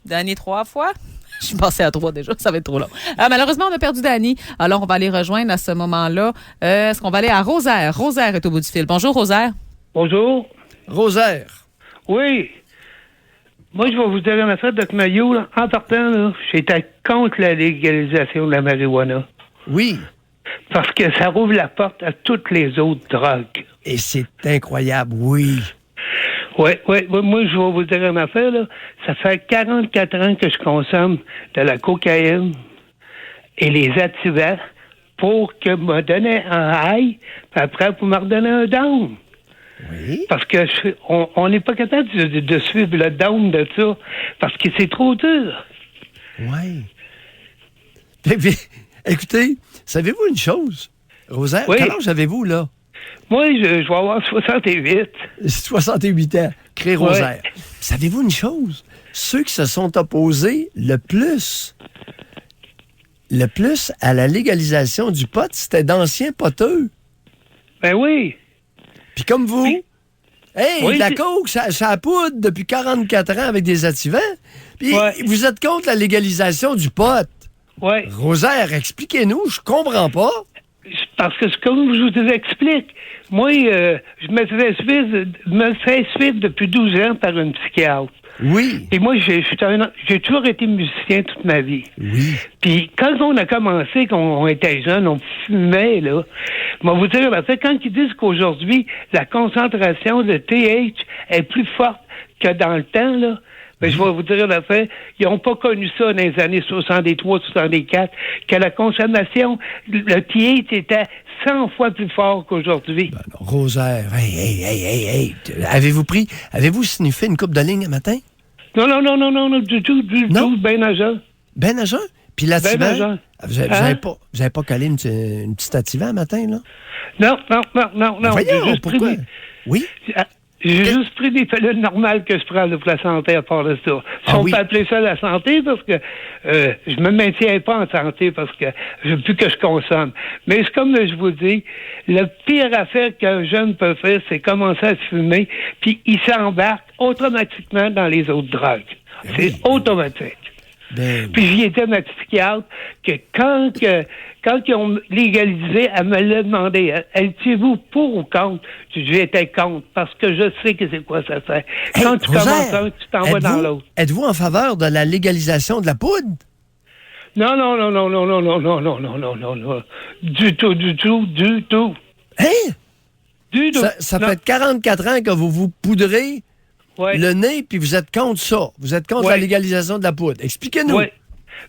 Dany 3 fois? Je suis passée à 3 déjà, ça va être trop long. Malheureusement, on a perdu Dany. Alors, on va aller rejoindre à ce moment-là. Est-ce qu'on va aller à Rosaire? Rosaire est au bout du fil. Bonjour, Rosaire. Bonjour. Rosaire. Oui. Moi, je vais vous dire une affaire, Doc Mayou. Là. En partant, là, j'étais contre la légalisation de la marijuana. Oui. Parce que ça rouvre la porte à toutes les autres drogues. Et c'est incroyable, oui. Oui. Moi, je vais vous dire une affaire, là. Ça fait 44 ans que je consomme de la cocaïne et les activants pour que me donner un high, puis après, pour me redonner un down. Oui. Parce que on n'est pas capable de suivre le down de ça, parce que c'est trop dur. Oui. Écoutez, savez-vous une chose? Rosaire, oui. Quel âge avez-vous, là? Moi, je vais avoir 68. 68 ans. Crée Rosaire. Ouais. Savez-vous une chose? Ceux qui se sont opposés le plus à la légalisation du pot, c'était d'anciens poteux. Ben oui. Puis comme vous, oui. La coke, ça poudre depuis 44 ans avec des activants. Puis vous êtes contre la légalisation du pot. Oui. Rosaire, expliquez-nous, je comprends pas. Parce que, comme je vous explique, moi, je me fais suivre depuis 12 ans par une psychiatre. Oui. Et moi, j'ai toujours été musicien toute ma vie. Oui. Puis quand on a commencé, quand on était jeune, on fumait, là. Je vais vous dire, quand ils disent qu'aujourd'hui, la concentration de TH est plus forte que dans le temps, là, ben, je vais vous dire la fin, ils n'ont pas connu ça dans les années 63, 64, que la consommation, le TH était 100 fois plus fort qu'aujourd'hui. Ben non, Rosaire, hey. Avez-vous sniffé une coupe de ligne un matin? Non, du tout, ben à jeun. Ben à jeun? Puis l'activant? Ben à jeun. Vous n'avez pas collé une petite activant un matin, là? Non. Voyons, pourquoi? Oui? J'ai juste pris des pilules normales que je prends pour la santé à part de ça. Si on peut appeler ça la santé, parce que je me maintiens pas en santé parce que plus que je consomme. Mais c'est comme je vous dis, la pire affaire qu'un jeune peut faire, c'est commencer à fumer, puis il s'embarque automatiquement dans les autres drogues. C'est automatique. Puis j'y étais ma psychiatre que quand ils ont légalisé, elle me l'a demandé. Elle étiez-vous pour ou contre? J'étais contre, parce que je sais que c'est quoi ça fait. Quand tu commences un, tu t'en vas dans l'autre. Êtes-vous en faveur de la légalisation de la poudre? Non. Du tout. Hein? Du tout. Ça fait 44 ans que vous poudrez le nez, puis vous êtes contre ça. Vous êtes contre la légalisation de la poudre. Expliquez-nous. Oui.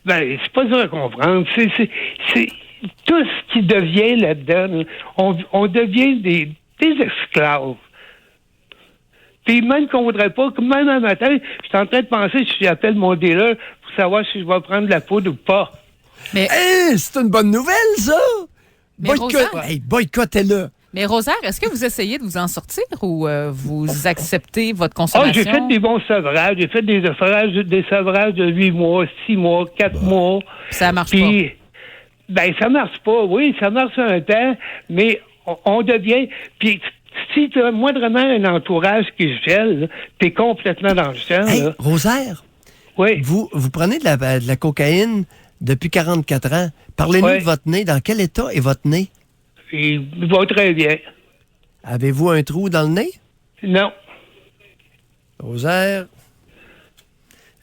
Ben, c'est pas dur à comprendre. C'est tout ce qui devient là-dedans. On devient des esclaves. Puis même qu'on voudrait pas, que même un matin, je suis en train de penser si j'appelle mon dealer pour savoir si je vais prendre de la poudre ou pas. Mais c'est une bonne nouvelle, ça! Mais boycottez-le! Mais Rosaire, est-ce que vous essayez de vous en sortir ou vous acceptez votre consommation? J'ai fait des bons sevrages. J'ai fait des sevrages de 8 mois, 6 mois, 4 mois. Ça marche pas. Ben, ça marche pas. Oui, ça marche un temps, mais on devient... Puis si tu as moindrement un entourage qui se gèle, t'es complètement dans le champ. Hey, là. Rosaire, oui. Vous prenez de la cocaïne depuis 44 ans. Parlez-nous de votre nez. Dans quel état est votre nez? Il va très bien. Avez-vous un trou dans le nez? Non. Rosaire,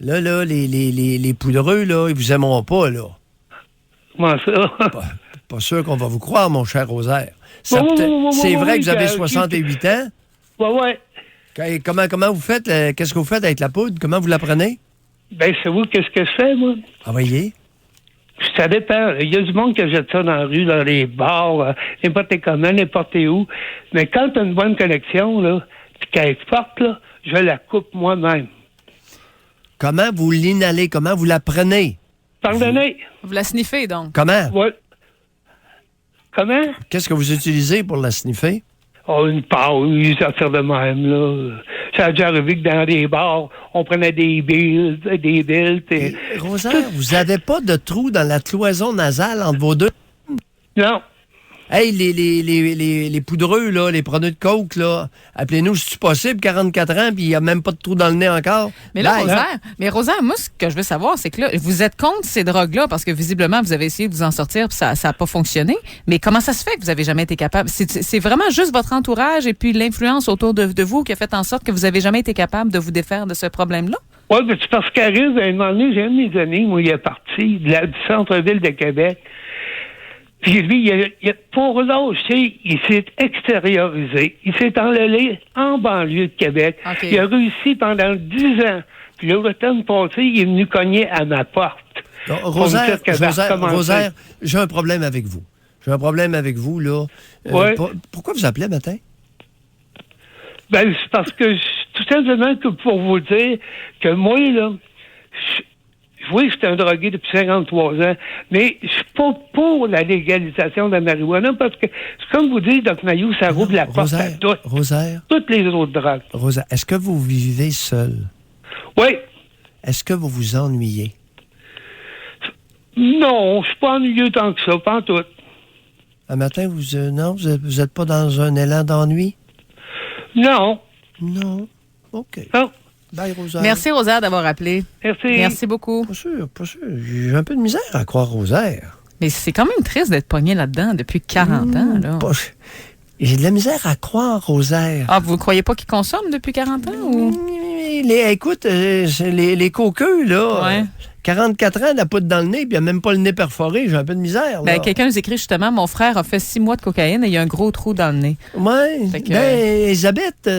là, les poudreux, là, ils vous aimeront pas, là. Comment ça? Pas sûr qu'on va vous croire, mon cher Rosaire. C'est vrai que vous avez 68 ans? Oui. Comment vous faites? Qu'est-ce que vous faites avec la poudre? Comment vous la prenez? Ben, c'est vous, qu'est-ce que je fais, moi? Ah, voyez. Ça dépend. Il y a du monde qui jette ça dans la rue, dans les bars, n'importe comment, n'importe où. Mais quand tu as une bonne connexion, là, puis qu'elle est forte, là, je la coupe moi-même. Comment vous l'inhalez? Comment vous la prenez? Par le nez. Vous la sniffez, donc? Comment? Oui. Comment? Qu'est-ce que vous utilisez pour la sniffer? Oh, une pause, ça faire de même, là. Ça a déjà arrivé que dans des bars, on prenait des billes. Rosaire, vous n'avez pas de trou dans la cloison nasale entre vos deux? Non. Hey, les poudreux, là, les preneurs de coke, là, appelez-nous si c'est possible, 44 ans, puis il n'y a même pas de trou dans le nez encore. Mais là, Rosaire, moi, ce que je veux savoir, c'est que là, vous êtes contre ces drogues-là, parce que visiblement, vous avez essayé de vous en sortir, puis ça n'a pas fonctionné. Mais comment ça se fait que vous n'avez jamais été capable? C'est vraiment juste votre entourage et puis l'influence autour de vous qui a fait en sorte que vous n'avez jamais été capable de vous défaire de ce problème-là? Oui, mais c'est parce qu'Aris, à un moment donné, j'ai un de mes amis, moi, il est parti du centre-ville de Québec. Puis lui, pour l'âge, il s'est extériorisé. Il s'est enlevé en banlieue de Québec. Okay. Il a réussi pendant 10 ans. Puis l'automne passé, il est venu cogner à ma porte. Donc, Rosaire, j'ai un problème avec vous. Là. Pourquoi vous appelez matin? Ben, c'est parce que, tout simplement, que pour vous dire que moi, là, oui, je suis un drogué depuis 53 ans, mais je suis pas pour la légalisation de la marijuana parce que, comme vous dites, Doc Mayou, ça rouvre la porte à toutes les autres drogues. Rosaire, est-ce que vous vivez seul? Oui. Est-ce que vous vous ennuyez? Non, je suis pas ennuyeux tant que ça, pas en tout. Un matin, vous êtes pas dans un élan d'ennui? Non. Non. OK. Non. Bye, Rosaire. Merci, Rosaire, d'avoir appelé. Merci beaucoup. Pas sûr. J'ai un peu de misère à croire Rosaire. Mais c'est quand même triste d'être pogné là-dedans depuis 40 ans. Là. J'ai de la misère à croire Rosaire. Ah, vous ne croyez pas qu'il consomme depuis 40 ans? Ou? Écoute, les coqueux, là... Ouais. 44 ans, la poudre dans le nez, puis il n'y a même pas le nez perforé. J'ai un peu de misère. Ben, quelqu'un nous écrit justement, mon frère a fait 6 mois de cocaïne et il y a un gros trou dans le nez. Oui. Elisabeth...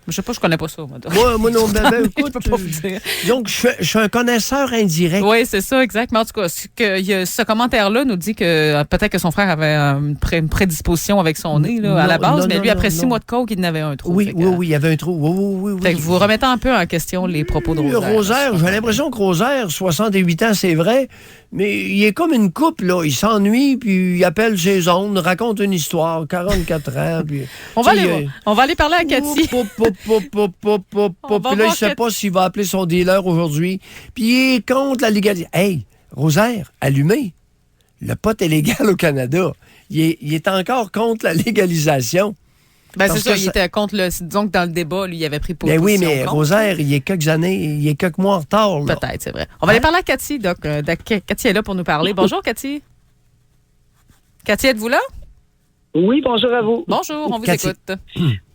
Je sais pas, je connais pas ça, moi. Moi non, écoute, je peux pas vous dire. Donc, je suis un connaisseur indirect. Oui, c'est ça, exact. Mais en tout cas, ce commentaire-là nous dit que peut-être que son frère avait une prédisposition avec son nez là, à la base, mais lui, après 6 mois de coke, il n'avait un trou. Oui, il y avait un trou. Oui. Fait que vous remettez un peu en question les propos de Rosaire. Rosaire, j'ai l'impression que Rosaire, 68 ans, c'est vrai, mais il est comme une couple, là. Il s'ennuie, puis il appelle ses ondes, raconte une histoire, 44 ans. Puis, on va aller parler à Cathy. Puis là, il ne sait pas s'il va appeler son dealer aujourd'hui. Puis il est contre la légalisation. Hey, Rosaire, allumé. Le pot est légal au Canada. Il est encore contre la légalisation. Ben c'est ça, il était contre disons que dans le débat, lui, il avait pris position. Ben oui, mais contre. Rosaire, il est quelques mois en retard. Là. Peut-être, c'est vrai. On va aller parler à Cathy, Doc. Cathy est là pour nous parler. Bonjour, Cathy. Cathy, êtes-vous là? Oui, bonjour à vous. Bonjour, on vous Cathy. écoute.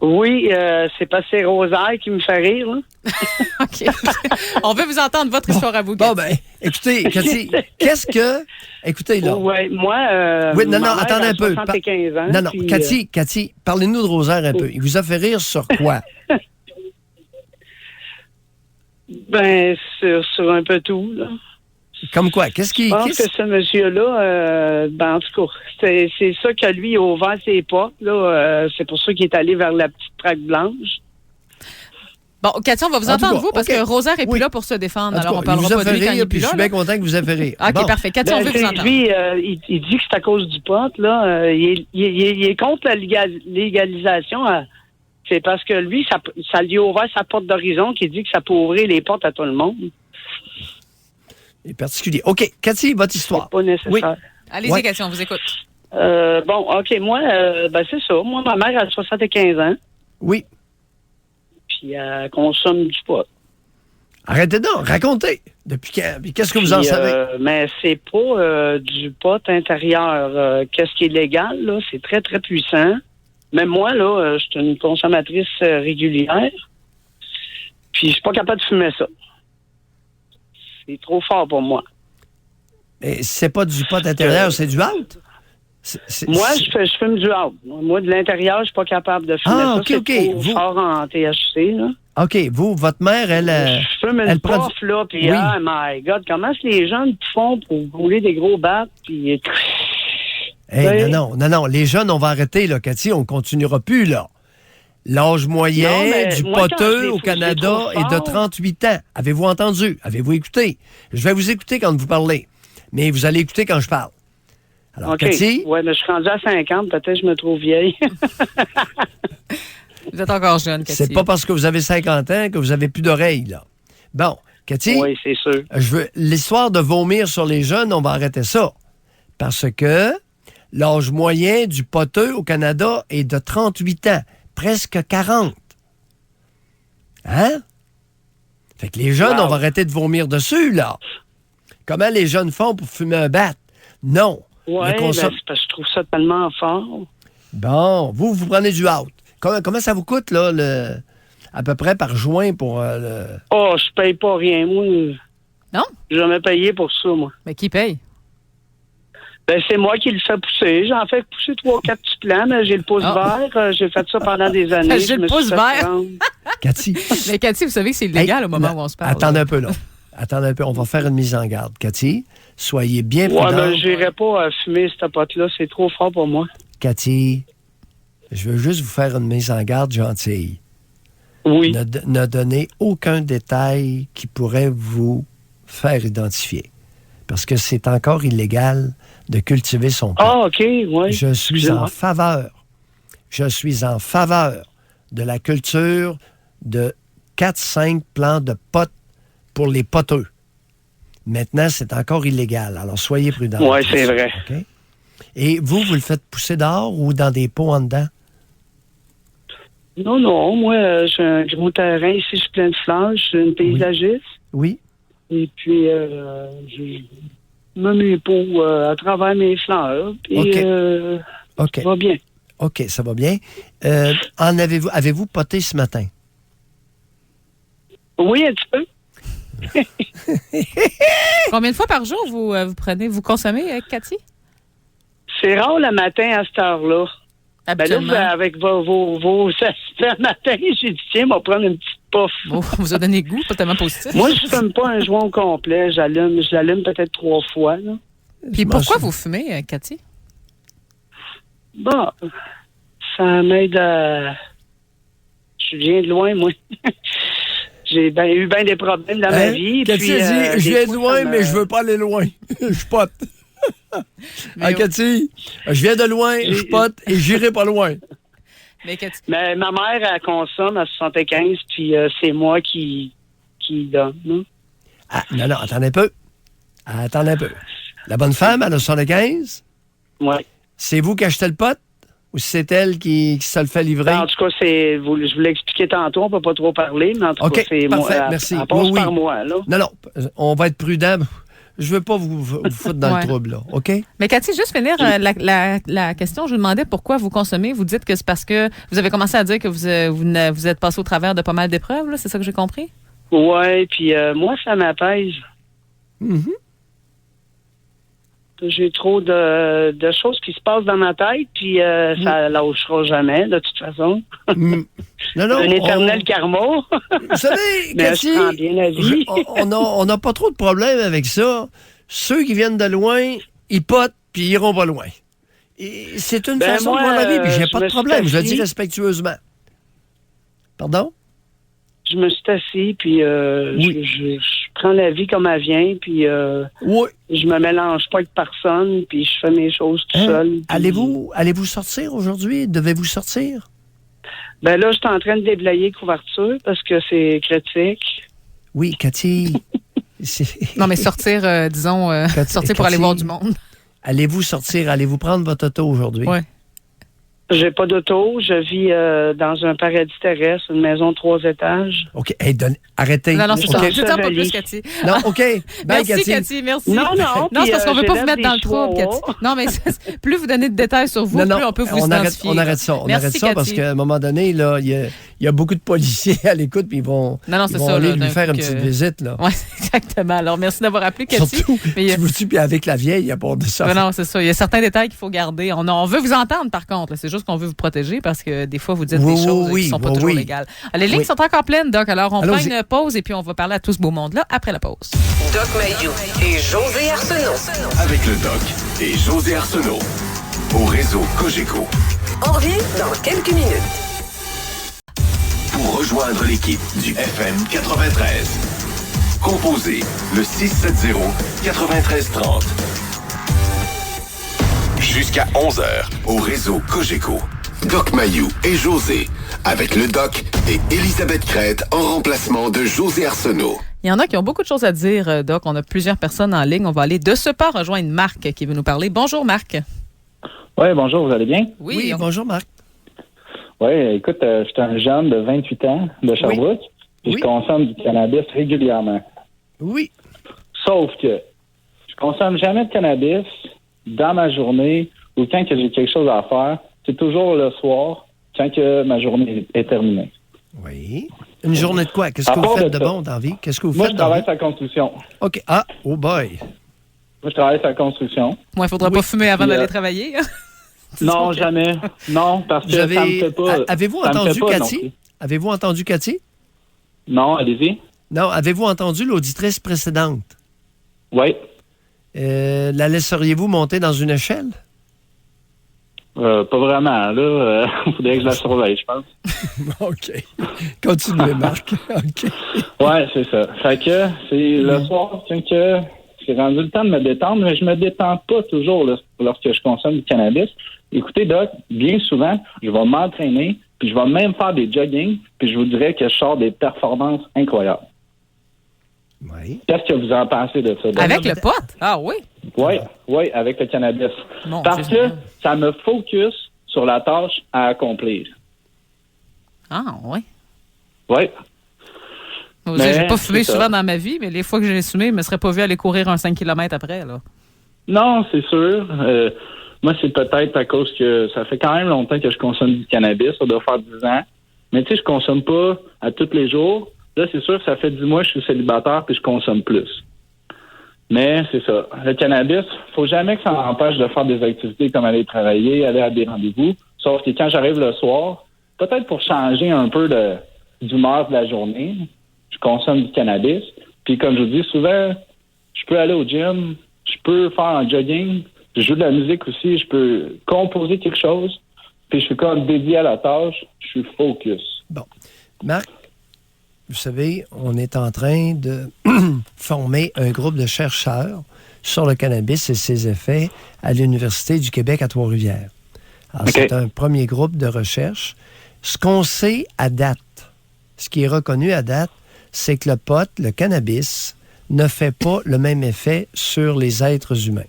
Oui, c'est pas c'est Rosaire qui me fait rire, là. OK. On veut vous entendre votre histoire à vous, Cathy. Bon, ben, écoutez, Cathy, écoutez, là. Ouais, moi, Oui, non, ma mère attendez a un peu. 75 ans. Non, puis, Cathy, parlez-nous de Rosaire un peu. Il vous a fait rire sur quoi? Ben, sur un peu tout, là. Comme quoi? Qu'est-ce qui... Je pense que ce monsieur-là, ben, en tout cas, c'est ça que lui, il a ouvert ses portes, là. C'est pour ça qu'il est allé vers la petite traque blanche. Bon, Cathy, on va vous En tout entendre, cas, vous, parce OK. que Rosaire est plus Oui. là pour se défendre. En tout Alors, on cas, il parlera vous a pas de fait lui quand il rire, est plus puis je là. suis bien content que vous avez fait rire. OK, Bon. parfait. Cathy, on veut vous entendre. Lui, il dit que c'est à cause du pot, là. Il est contre la légalisation. C'est parce que lui, ça lui a ouvert sa porte d'horizon qui dit que ça peut ouvrir les portes à tout le monde. C'est particulier. OK, Cathy, votre histoire. C'est pas nécessaire. Oui. Allez-y, Ouais. Cathy, on vous écoute. Bon, OK, moi, ben c'est ça. Moi, ma mère a 75 ans, Oui. puis elle consomme du pot. Arrêtez donc, racontez. Depuis quand? Puis qu'est-ce que vous en Puis, savez? mais c'est pas du pot intérieur. Qu'est-ce qui est légal, là? C'est très, très puissant. Même moi, là, je suis une consommatrice régulière. Puis je suis pas capable de fumer ça. C'est trop fort pour moi. Mais c'est pas du pot intérieur, c'est du out? Moi, je fume du out. Moi, de l'intérieur, je suis pas capable de fumer ça. OK, C'est OK. trop Vous- fort en THC, là. OK, vous, votre mère, elle... Je fume une elle prend puff, là, puis Oui. oh my God, comment est-ce que les jeunes font pour rouler des gros battes, puis... Hey, Oui. non. Les jeunes, on va arrêter, là, Cathy. On continuera plus, là. L'âge moyen Non, mais du moi, quand je poteux l'ai au fou- Canada je l'ai est trop de fort. 38 ans. Avez-vous entendu? Avez-vous écouté? Je vais vous écouter quand vous parlez. Mais vous allez écouter quand je parle. Alors, OK. Cathy, Ouais, mais je suis rendu à 50, peut-être que je me trouve vieille. Vous êtes encore jeune, Cathy. c'est pas parce que vous avez 50 ans que vous avez plus d'oreilles, là. Bon, Cathy, Oui, c'est sûr. l'histoire de vomir sur les jeunes, on va arrêter ça. Parce que l'âge moyen du poteux au Canada est de 38 ans, presque 40. Hein? Fait que les jeunes, Wow. on va arrêter de vomir dessus, là. Comment les jeunes font pour fumer un bat? Non. Oui, Le consom- c'est parce que je trouve ça tellement fort. Bon, vous prenez du out. Comment ça vous coûte, là, à peu près par joint pour le... Oh, je paye pas rien, moi. Non? J'ai jamais payé pour ça, moi. Mais qui paye? Ben, c'est moi qui le fais pousser. J'en fais pousser 3-4 petits plants, mais j'ai le pouce Ah. vert. J'ai fait ça pendant des années. J'ai Je le me suis pouce fait vert. prendre. Cathy. Mais Cathy, vous savez que c'est illégal Hey, au moment non, où on se parle. Attendez un peu, là. Attendez un peu. On va faire une mise en garde. Cathy, soyez bien Ouais, prudente. mais j'irai pas fumer cette pote-là. C'est trop fort pour moi. Cathy, je veux juste vous faire une mise en garde gentille. Oui. Ne donnez aucun détail qui pourrait vous faire identifier. Parce que c'est encore illégal de cultiver son pot. Ah, OK, oui. Je suis en faveur. Je suis en faveur de la culture de 4-5 plants de pot pour les poteux. Maintenant, c'est encore illégal. Alors, soyez prudents. Oui, c'est vrai. OK? Et vous le faites pousser dehors ou dans des pots en dedans? Non, moi, j'ai un gros terrain ici, je suis plein de fleurs, je suis une paysagiste. Oui. Et puis, je mets mes pots à travers mes fleurs. Puis, OK. OK. ça va bien. OK, ça va bien. Avez-vous poté ce matin? Oui, un petit peu. Combien de fois par jour vous consommez, Cathy? C'est rare le matin à cette heure-là. Ben là, Habituellement. avec vos assistants matin, j'ai dit, tiens, on va prendre une petite puff. Bon, on vous a donné goût, pas tellement positif. Moi, je fume pas un joint au complet. Je l'allume peut-être 3 fois. Là. Puis Je m'en pourquoi souviens. vous fumez, Cathy? Bon, ça m'aide à... Je viens de loin, moi. J'ai eu bien des problèmes dans ma vie. Cathy puis, a dit, je des viens de fois, loin, ça me- mais je veux pas aller loin. Je pote. Mais, Ah, Cathy, je viens de loin, je pote et j'irai pas loin. mais Cathy, Mais ma mère, elle consomme à 75, puis c'est moi qui donne. Hein. Ah, non, attendez un peu. Attendez un peu. La bonne femme, elle a 75. Ouais. C'est vous qui achetez le pot ou c'est elle qui se le fait livrer? En tout cas, je vous l'ai expliqué tantôt, on peut pas trop parler, mais en tout OK, cas, c'est parfait, moi. merci. Elle passe Oui, oui. par moi, là. Non, on va être prudent. Je veux pas vous foutre dans le trouble, là, OK? Mais Cathy, juste finir la question, je vous demandais pourquoi vous consommez. Vous dites que c'est parce que vous avez commencé à dire que vous êtes passé au travers de pas mal d'épreuves, là, c'est ça que j'ai compris? Ouais, puis moi, ça m'apaise. Mm-hmm. J'ai trop de choses qui se passent dans ma tête, puis ça lâchera jamais, de toute façon. Non, un éternel karma. Vous savez, Mais Cathy, je prends bien la vie. on n'a pas trop de problème avec ça. Ceux qui viennent de loin, ils potent, puis ils iront pas loin. Et c'est une façon de voir la vie, puis j'ai pas de problème. Je le dis respectueusement. Pardon? Je me suis assis, puis je prends la vie comme elle vient, puis je me mélange pas avec personne, puis je fais mes choses tout seul. Puis... Allez-vous sortir aujourd'hui? Devez-vous sortir? Ben là, je suis en train de déblayer couverture parce que c'est critique. Oui, Cathy. Non, mais sortir, disons, sortir pour aller voir du monde. Allez-vous sortir? Allez-vous prendre votre auto aujourd'hui? Oui. J'ai pas d'auto. Je vis dans un paradis terrestre, une maison de 3 étages. OK. Hey, arrêtez. Non, c'est ça. Okay. Je ne pas plus, Cathy. Non, OK. Bye, merci, Cathy. Merci. Non, c'est parce qu'on ne veut pas vous mettre dans le trouble, Cathy. Non, mais plus vous donnez de détails sur vous, plus on peut vous identifier. On arrête ça. Merci, Cathy. Parce qu'à un moment donné, là, il y a beaucoup de policiers à l'écoute, puis ils vont aller lui faire une petite visite. Oui, exactement. Alors, merci d'avoir appelé, Cathy. Surtout, puis avec la vieille, il n'y a pas de ça. Non, c'est ça. Il y a certains détails qu'il faut garder. On veut vous entendre, par contre. C'est juste qu'on veut vous protéger parce que des fois, vous dites des choses qui ne sont pas toujours légales. Les lignes sont encore pleines, Doc. Alors, on prend une pause et puis on va parler à tout ce beau monde-là après la pause. Doc Mayou et José Arsenault. Avec le Doc et José Arsenault. Au réseau Cogeco. On revient dans quelques minutes. Pour rejoindre l'équipe du FM 93, composez le 670-9330. Jusqu'à 11h, au réseau Cogeco. Doc Mayou et José, avec le Doc et Elisabeth Crête en remplacement de José Arsenault. Il y en a qui ont beaucoup de choses à dire, Doc. On a plusieurs personnes en ligne. On va aller de ce pas rejoindre Marc qui veut nous parler. Bonjour, Marc. Oui, bonjour, vous allez bien? Oui, bonjour, Marc. Oui, écoute, je suis un jeune de 28 ans de Sherbrooke et je consomme du cannabis régulièrement. Oui. Sauf que je consomme jamais de cannabis dans ma journée ou quand que j'ai quelque chose à faire. C'est toujours le soir, quand que ma journée est terminée. Oui. Une journée de quoi? Qu'est-ce que vous faites de bon dans la vie? Qu'est-ce que vous faites? Moi, je travaille sur la construction. OK. Ah, oh boy. Moi, je travaille sur la construction. Moi, il faudra pas fumer avant d'aller travailler. Non, jamais. Non, parce que ça me fait pas... Avez-vous entendu Cathy? Avez-vous entendu Cathy? Non, allez-y. Non, avez-vous entendu l'auditrice précédente? Oui. La laisseriez-vous monter dans une échelle? Pas vraiment, là. Il faudrait que je la surveille, je pense. OK. Continuez, Marc. OK. Ouais, c'est ça. Fait que c'est le soir, quand que c'est rendu le temps de me détendre, mais je me détends pas toujours là, lorsque je consomme du cannabis. Écoutez, Doc, bien souvent, je vais m'entraîner, puis je vais même faire des jogging, puis je vous dirais que je sors des performances incroyables. Oui. Qu'est-ce que vous en pensez de ça, Doc? Avec le pote? Ah oui? Oui, avec le cannabis. Bon, parce que ça me focus sur la tâche à accomplir. Ah oui? Oui. J'ai pas fumé souvent dans ma vie, mais les fois que j'ai fumé, je me serais pas vu aller courir un 5 km après, là. Non, c'est sûr. Moi, c'est peut-être à cause que ça fait quand même longtemps que je consomme du cannabis. Ça doit faire 10 ans. Mais tu sais, je consomme pas à tous les jours. Là, c'est sûr que ça fait 10 mois que je suis célibataire puis je consomme plus. Mais c'est ça. Le cannabis, faut jamais que ça m'empêche de faire des activités comme aller travailler, aller à des rendez-vous. Sauf que quand j'arrive le soir, peut-être pour changer un peu d'humeur de la journée, je consomme du cannabis. Puis comme je vous dis, souvent, je peux aller au gym, je peux faire un jogging, je joue de la musique aussi, je peux composer quelque chose, puis je suis comme dédié à la tâche, je suis focus. Bon. Marc, vous savez, on est en train de former un groupe de chercheurs sur le cannabis et ses effets à l'Université du Québec à Trois-Rivières. Alors, c'est un premier groupe de recherche. Ce qu'on sait à date, ce qui est reconnu à date, c'est que le pot, le cannabis, ne fait pas le même effet sur les êtres humains.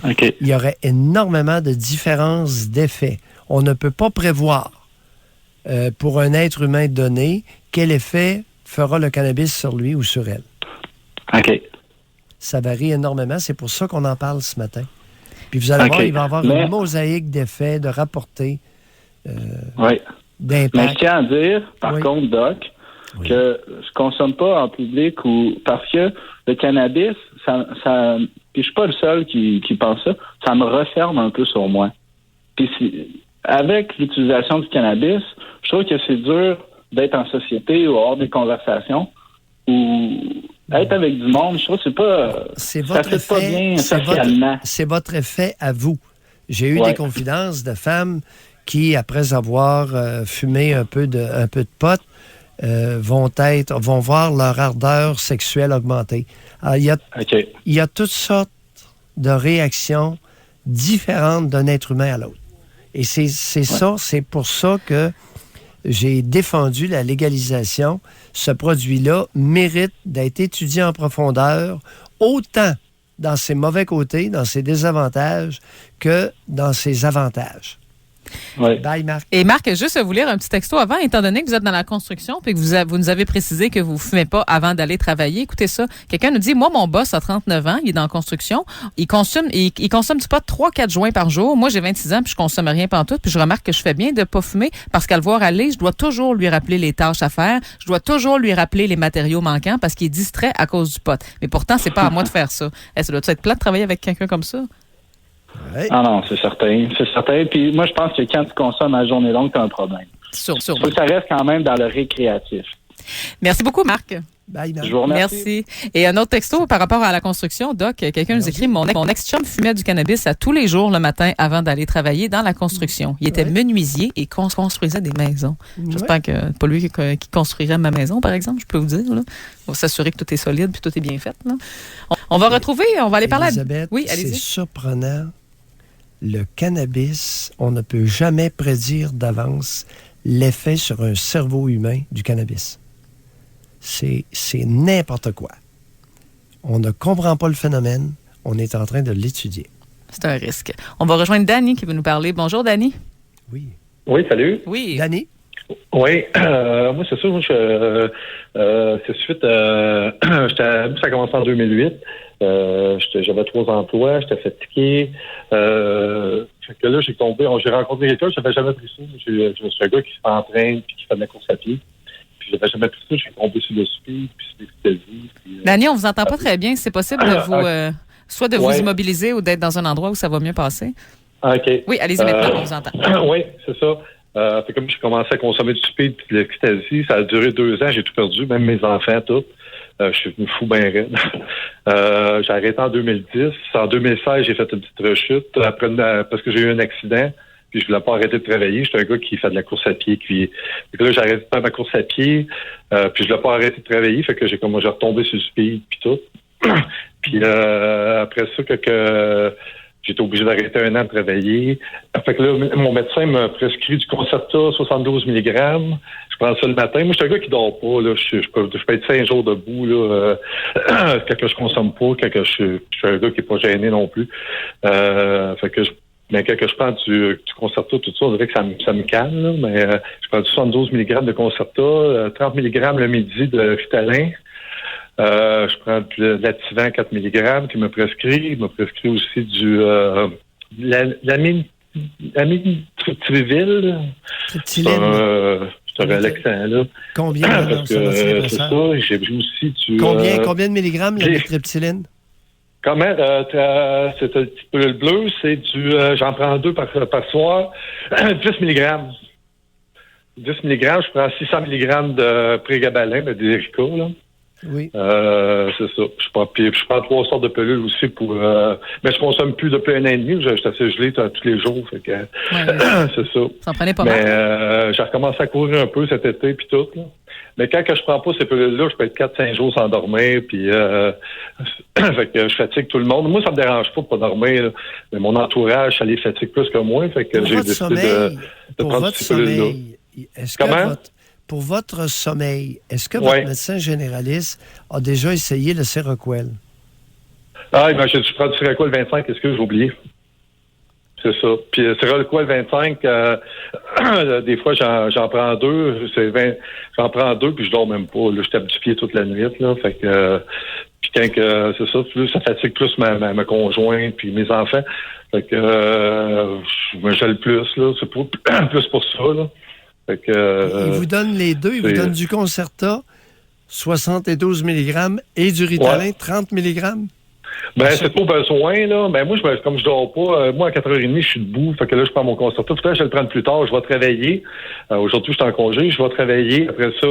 Okay. Il y aurait énormément de différences d'effets. On ne peut pas prévoir pour un être humain donné quel effet fera le cannabis sur lui ou sur elle. OK. Ça varie énormément. C'est pour ça qu'on en parle ce matin. Puis vous allez voir, il va y avoir une mosaïque d'effets, de rapportés, d'impact. Mais je tiens à dire, par contre, Doc, que je consomme pas en public parce que le cannabis, ça puis je suis pas le seul qui pense ça me referme un peu sur moi. Puis avec l'utilisation du cannabis, je trouve que c'est dur d'être en société ou avoir des conversations ou être avec du monde. Je trouve que c'est pas bien socialement. C'est votre effet à vous. J'ai eu des confidences de femmes qui, après avoir fumé un peu de pot, vont voir leur ardeur sexuelle augmenter. Alors, il y a toutes sortes de réactions différentes d'un être humain à l'autre. Et c'est pour ça que j'ai défendu la légalisation. Ce produit-là mérite d'être étudié en profondeur, autant dans ses mauvais côtés, dans ses désavantages, que dans ses avantages. Ouais. Bye, Marc. Et Marc, juste vous lire un petit texto avant, étant donné que vous êtes dans la construction puis que vous nous avez précisé que vous ne fumez pas avant d'aller travailler. Écoutez ça. Quelqu'un nous dit, moi, mon boss a 39 ans, il est dans la construction, il consomme du pot 3-4 joints par jour. Moi, j'ai 26 ans puis je consomme rien pantoute. Puis je remarque que je fais bien de ne pas fumer parce qu'à le voir aller, je dois toujours lui rappeler les tâches à faire. Je dois toujours lui rappeler les matériaux manquants parce qu'il est distrait à cause du pot. Mais pourtant, c'est pas à moi de faire ça. Ça doit être plat de travailler avec quelqu'un comme ça? Ouais. Ah non, c'est certain. Puis moi, je pense que quand tu consommes à journée longue, tu as un problème. Sûrement. Il faut que ça reste quand même dans le récréatif. Merci beaucoup, Marc. Bye, Marc. Je vous remercie. Merci. Et un autre texto par rapport à la construction, Doc, quelqu'un nous écrit, mon ex-chum fumait du cannabis à tous les jours le matin avant d'aller travailler dans la construction. Il était menuisier et construisait des maisons. J'espère que c'est pas lui qui construirait ma maison, par exemple, je peux vous dire. Là. On va s'assurer que tout est solide puis tout est bien fait. Là. On va aller parler Elisabeth, Oui, allez-y. C'est surprenant. Le cannabis, on ne peut jamais prédire d'avance l'effet sur un cerveau humain du cannabis. C'est n'importe quoi. On ne comprend pas le phénomène. On est en train de l'étudier. C'est un risque. On va rejoindre Danny qui veut nous parler. Bonjour, Danny. Oui. Oui, salut. Oui. Danny? Oui, moi, c'est sûr, c'est suite ça a commencé en 2008. J'avais 3 emplois, j'étais fatigué. Fait que là, j'ai rencontré quelqu'un, je n'avais jamais pris ça. Je suis un gars qui s'entraîne puis qui fait de la course à pied. Puis j'avais jamais pris ça, j'ai tombé sur le speed, puis sur l'ecstasy. Danny, on vous entend pas très bien. C'est possible de vous soit de vous immobiliser ou d'être dans un endroit où ça va mieux passer? OK. Oui, allez-y maintenant, on vous entend. Oui, c'est ça. Fait comme j'ai commencé à consommer du speed et de l'ecstasy, ça a duré 2 ans, j'ai tout perdu, même mes enfants, tout. Je suis venu fou bien raide. J'ai arrêté en 2010. En 2016, j'ai fait une petite rechute parce que j'ai eu un accident. Puis je voulais pas arrêter de travailler. J'étais un gars qui fait de la course à pied. Puis là, j'ai arrêté de faire ma course à pied. Puis je voulais pas arrêter de travailler. Fait que j'ai retombé sur le speed puis tout. Puis après ça, j'étais obligé d'arrêter 1 an de travailler. Fait que là, mon médecin m'a prescrit du Concerta 72 mg. Je prends ça le matin. Moi, je suis un gars qui dort pas. Là. Je peux être 5 jours debout là, quand je consomme pas, quand je suis un gars qui est pas gêné non plus. Fait que mais quand je prends du Concerta, tout ça, on dirait que ça me calme. Là, mais je prends du 72 mg de Concerta, 30 mg le midi de Ritalin. Je prends de l'Ativan 4 mg qui m'a prescrit. Il m'a prescrit aussi du l'amitriptyline. C'est un relaxant, là. Combien? Parce que c'est ça. J'ai vu aussi du... Combien de milligrammes l'amitriptyline? Comment? C'est un petit peu le bleu. C'est du... j'en prends 2 par soir. 10 mg. 10 mg, je prends 600 mg de prégabalin, de Lyrica, là. Oui. C'est ça. Je prends 3 sortes de pilules aussi pour... mais je consomme plus depuis 1 an et demi. Je suis assez gelé tous les jours. Fait que, c'est ça. Ça en prenait pas mal. Mais j'ai recommencé à courir un peu cet été puis tout. Là. Mais quand je prends pas ces pilules-là, je peux être 4-5 jours sans dormir. Puis fait que je fatigue tout le monde. Moi, ça me dérange pas de pas dormir. Là. Mais mon entourage, ça les fatigue plus que moi. Fait que j'ai décidé de prendre ces pilules-là. Comment? Pour votre sommeil, est-ce que votre médecin généraliste a déjà essayé le Seroquel? Ah, je prends du Seroquel 25, est-ce que j'ai oublié? C'est ça. Puis Seroquel 25, des fois, j'en prends 2. J'en prends 2, puis je dors même pas. Là, je tape du pied toute la nuit. Là, fait que... puis quand c'est ça, plus ça fatigue plus ma conjointe puis mes enfants. Fait que je me gèle plus, là. C'est plus pour ça, là. Fait que, il vous donne les deux. Il vous donne du Concerta, 72 mg, et du Ritalin, 30 mg. Ben, c'est pas besoin, là. Ben, moi, comme je dors pas, moi, à 4h30, je suis debout. Fait que là, je prends mon Concerta. Peut-être que je vais le prendre plus tard. Je vais travailler. Aujourd'hui, je suis en congé. Je vais travailler. Après ça,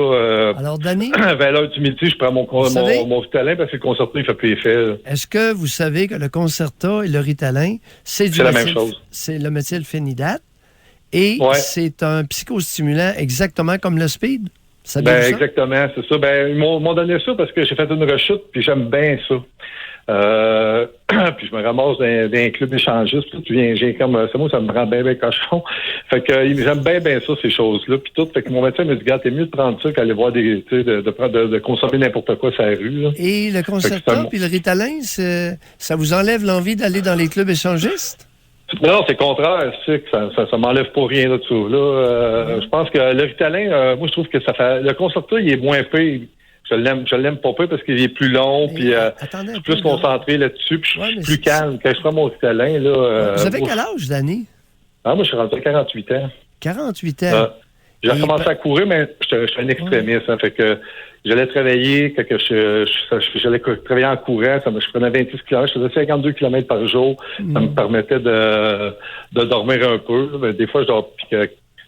alors, Danny, vers l'heure du midi, je prends mon Ritalin parce que le Concerta, il fait plus effet, là. Est-ce que vous savez que le Concerta et le Ritalin, c'est la même chose. C'est le méthylphénidate et c'est un psychostimulant exactement comme le speed? Ça ben, exactement, c'est ça. Ben, ils m'ont donné ça parce que j'ai fait une rechute puis j'aime bien ça. Puis je me ramasse dans un club échangiste. C'est moi, ça me rend bien cochon. Fait que j'aime bien ça, ces choses-là. Puis tout. Fait que mon médecin me dit, regarde, t'es mieux de prendre ça qu'aller voir de consommer n'importe quoi sur la rue, là. Et le Concerta puis le Ritalin, ça vous enlève l'envie d'aller dans les clubs échangistes? Non, c'est le contraire. C'est que ça m'enlève pas rien de ça. Là, je pense que le Ritalin, moi, je trouve que ça fait. Le Concerta, il est moins pire. Je l'aime pas peu parce qu'il est plus long, puis je suis plus concentré là-dessus, puis je suis plus calme. Quand je prends mon Ritalin, là... Vous avez quel âge, Danny? Moi, je suis rendu à 48 ans. 48 ans? J'ai recommencé à courir, mais je suis un extrémiste. Hein, fait que j'allais travailler, j'allais travailler en courant, je prenais 26 km, je faisais 52 km par jour. Ça me permettait de dormir un peu. Mais des fois, je dors...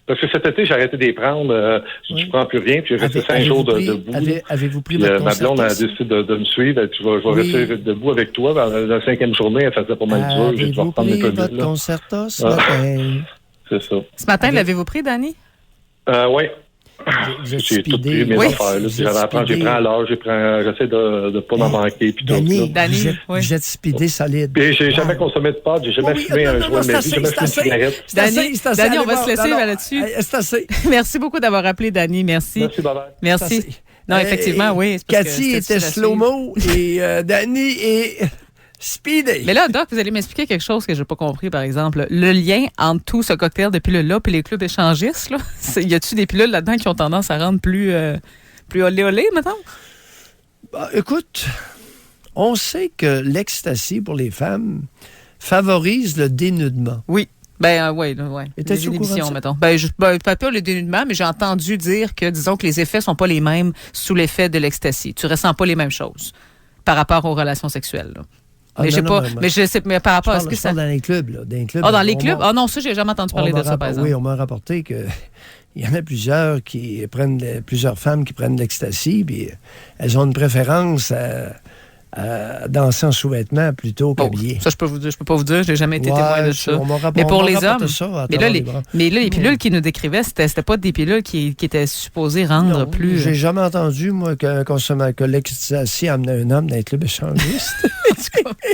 Parce que cet été, j'ai arrêté de les prendre. Je prends plus rien, puis j'ai resté 5 jours debout. Avez-vous pris votre ma blonde a décidé de me suivre. Je vais rester debout avec toi. La 5e journée, elle faisait pas mal dur. J'ai dû reprendre mes votre Concerta ce matin? C'est ça. Ce matin, l'avez-vous pris, Danny? Oui. J'ai tout pris mes affaires. J'ai pris à l'heure, j'essaie de ne pas m'en manquer. Danny, vous êtes speedé solide. Puis j'ai jamais consommé de pâte, j'ai jamais fumé un joint de ma vie, j'ai jamais fumé une cigarette. Danny, on va se laisser là-dessus. C'est assez. Merci beaucoup d'avoir appelé, Danny. Merci. Merci, bye-bye. Merci. Non, effectivement, oui. Cathy était slow-mo et Danny est... speedé. Mais là, Doc, vous allez m'expliquer quelque chose que je n'ai pas compris, par exemple. Le lien entre tout ce cocktail de pilules-là et les clubs échangistes, là, y a-tu des pilules là-dedans qui ont tendance à rendre plus olé, mettons? Bah, écoute, on sait que l'ecstasy pour les femmes favorise le dénudement. Oui. Ben oui. Étais-tu au courant de ça? Mettons. Pas le dénudement, mais j'ai entendu dire que, disons, que les effets sont pas les mêmes sous l'effet de l'ecstasy. Tu ressens pas les mêmes choses par rapport aux relations sexuelles, là. Mais je sais, mais par rapport à ce que ça. Dans les clubs, là. Dans les clubs? Ah non, ça, j'ai jamais entendu parler de ça, par exemple. Oui, on m'a rapporté que il y en a plusieurs plusieurs femmes qui prennent l'ecstasy, puis elles ont une préférence à danser en sous-vêtements plutôt qu'habillées. Ça, je peux pas vous dire, j'ai jamais été témoin de ça. Mais pour les hommes, mais là, les pilules qu'ils nous décrivaient, c'était pas des pilules qui étaient supposées rendre plus. J'ai jamais entendu, moi, que l'ecstasy amenait un homme dans les clubs échangistes.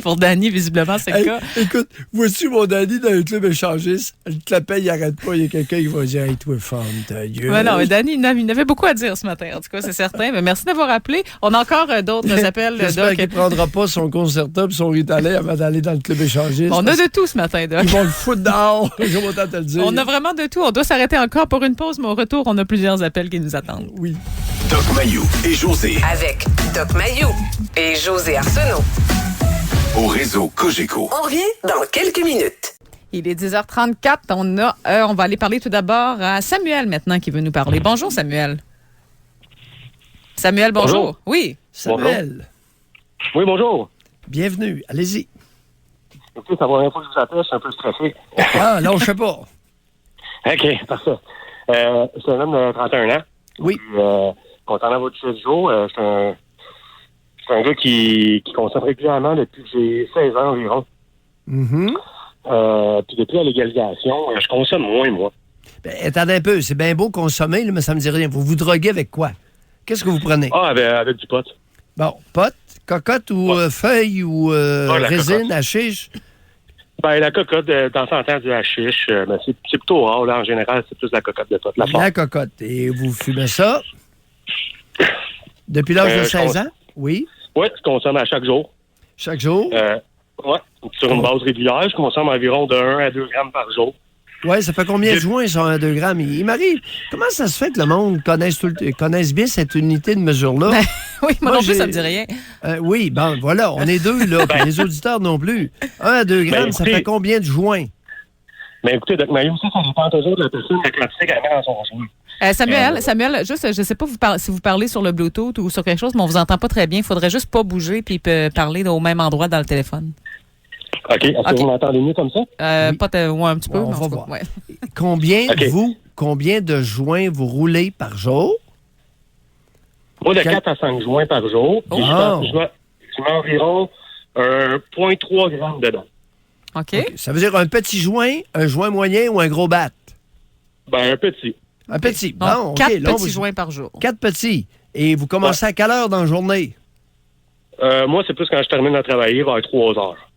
Pour Danny, visiblement, c'est le cas. Écoute, vois-tu mon Danny dans les clubs échangistes? Le clapet, il arrête pas. Il y a quelqu'un qui va dire, hey, toi, femme, ta gueule. Ouais, non, mais Danny, il avait beaucoup à dire ce matin. En tout cas, c'est certain. Mais merci d'avoir appelé. On a encore d'autres appels. J'espère qu'il ne prendra pas son Concerta et son Ritalin avant d'aller dans le club échangiste. On a de tout ce matin, Doc. Ils vont le foutre dehors. Je vais te le dire. On a vraiment de tout. On doit s'arrêter encore pour une pause, mais au retour, on a plusieurs appels qui nous attendent. Oui. Doc Mayou et José. Avec Doc Mayou et José Arsenault. Au réseau Cogeco. On revient dans quelques minutes. Il est 10h34. On va aller parler tout d'abord à Samuel maintenant qui veut nous parler. Bonjour, Samuel. Samuel, bonjour. Oui. Samuel. Bonjour. Oui, bonjour. Bienvenue. Allez-y. Écoutez, ça va rien fois que je vous appelle, je suis un peu stressé. Ah, non, je sais pas. OK, parfait. C'est un homme de 31 ans. Oui. Concernant votre sujet du jour, c'est un gars qui consomme régulièrement depuis que j'ai 16 ans environ. Mm-hmm. Puis depuis la légalisation, je consomme moins, moi. Ben, attendez un peu, c'est bien beau consommer, là, mais ça me dit rien. Vous vous droguez avec quoi? Qu'est-ce que vous prenez? Ah, avec du pot. Bon, pot, cocotte ou feuille ou résine, hashish? Ben, la cocotte, de temps en temps, du hashish, mais c'est plutôt rare, là. En général, c'est plus la cocotte de pot. La cocotte. Et vous fumez ça? Depuis l'âge de 16 ans? Oui. Oui, je consomme à chaque jour. Chaque jour? Oui, sur une base régulière. Je consomme environ de 1 à 2 grammes par jour. Oui, ça fait combien de joints sur un 2 grammes? Il m'arrive. Comment ça se fait que le monde connaisse bien cette unité de mesure-là? Oui, moi non plus, ça me dit rien. Oui, bon, voilà, on est deux, là, puis les auditeurs non plus. 1 à 2 grammes, ça fait combien de joints? Mais écoutez, Doc Mayo, ça dépend toujours de la personne, la quantité qu'elle met dans son joint. Samuel, juste, je ne sais pas si vous parlez sur le Bluetooth ou sur quelque chose, mais on vous entend pas très bien. Il faudrait juste pas bouger puis parler au même endroit dans le téléphone. OK. Est-ce que vous m'entendez mieux comme ça? Un petit peu. On va voir. Ouais. Combien de joints vous roulez par jour? Moi, de 4 à 5 joints par jour. Je mets environ 0,3 grammes dedans. OK. Ça veut dire un petit joint, un joint moyen ou un gros bat? Ben, un petit. Un petit. Bon, OK. 4 petits joints par jour. 4 petits. Et vous commencez à quelle heure dans la journée? Moi, c'est plus quand je termine de travailler vers 3 heures.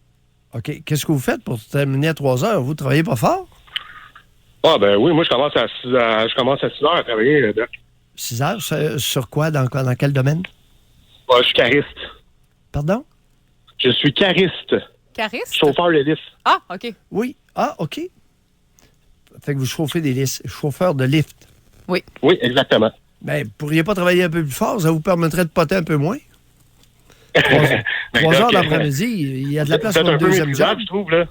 OK. Qu'est-ce que vous faites pour terminer à 3 heures? Vous ne travaillez pas fort? Ah, ben oui. Moi, je commence à 6 heures à travailler, Doc. 6 heures? Sur quoi? Dans quel domaine? Je suis cariste. Pardon? Je suis cariste. Cariste? Chauffeur de lift. Ah, OK. Oui. Ah, OK. Fait que vous chauffez des listes. Chauffeur de lift. Oui. Oui, exactement. Ben, vous pourriez pas travailler un peu plus fort? Ça vous permettrait de poter un peu moins? 3 heures l'après-midi, il y a de la place pour le deuxième job. Je trouve, là.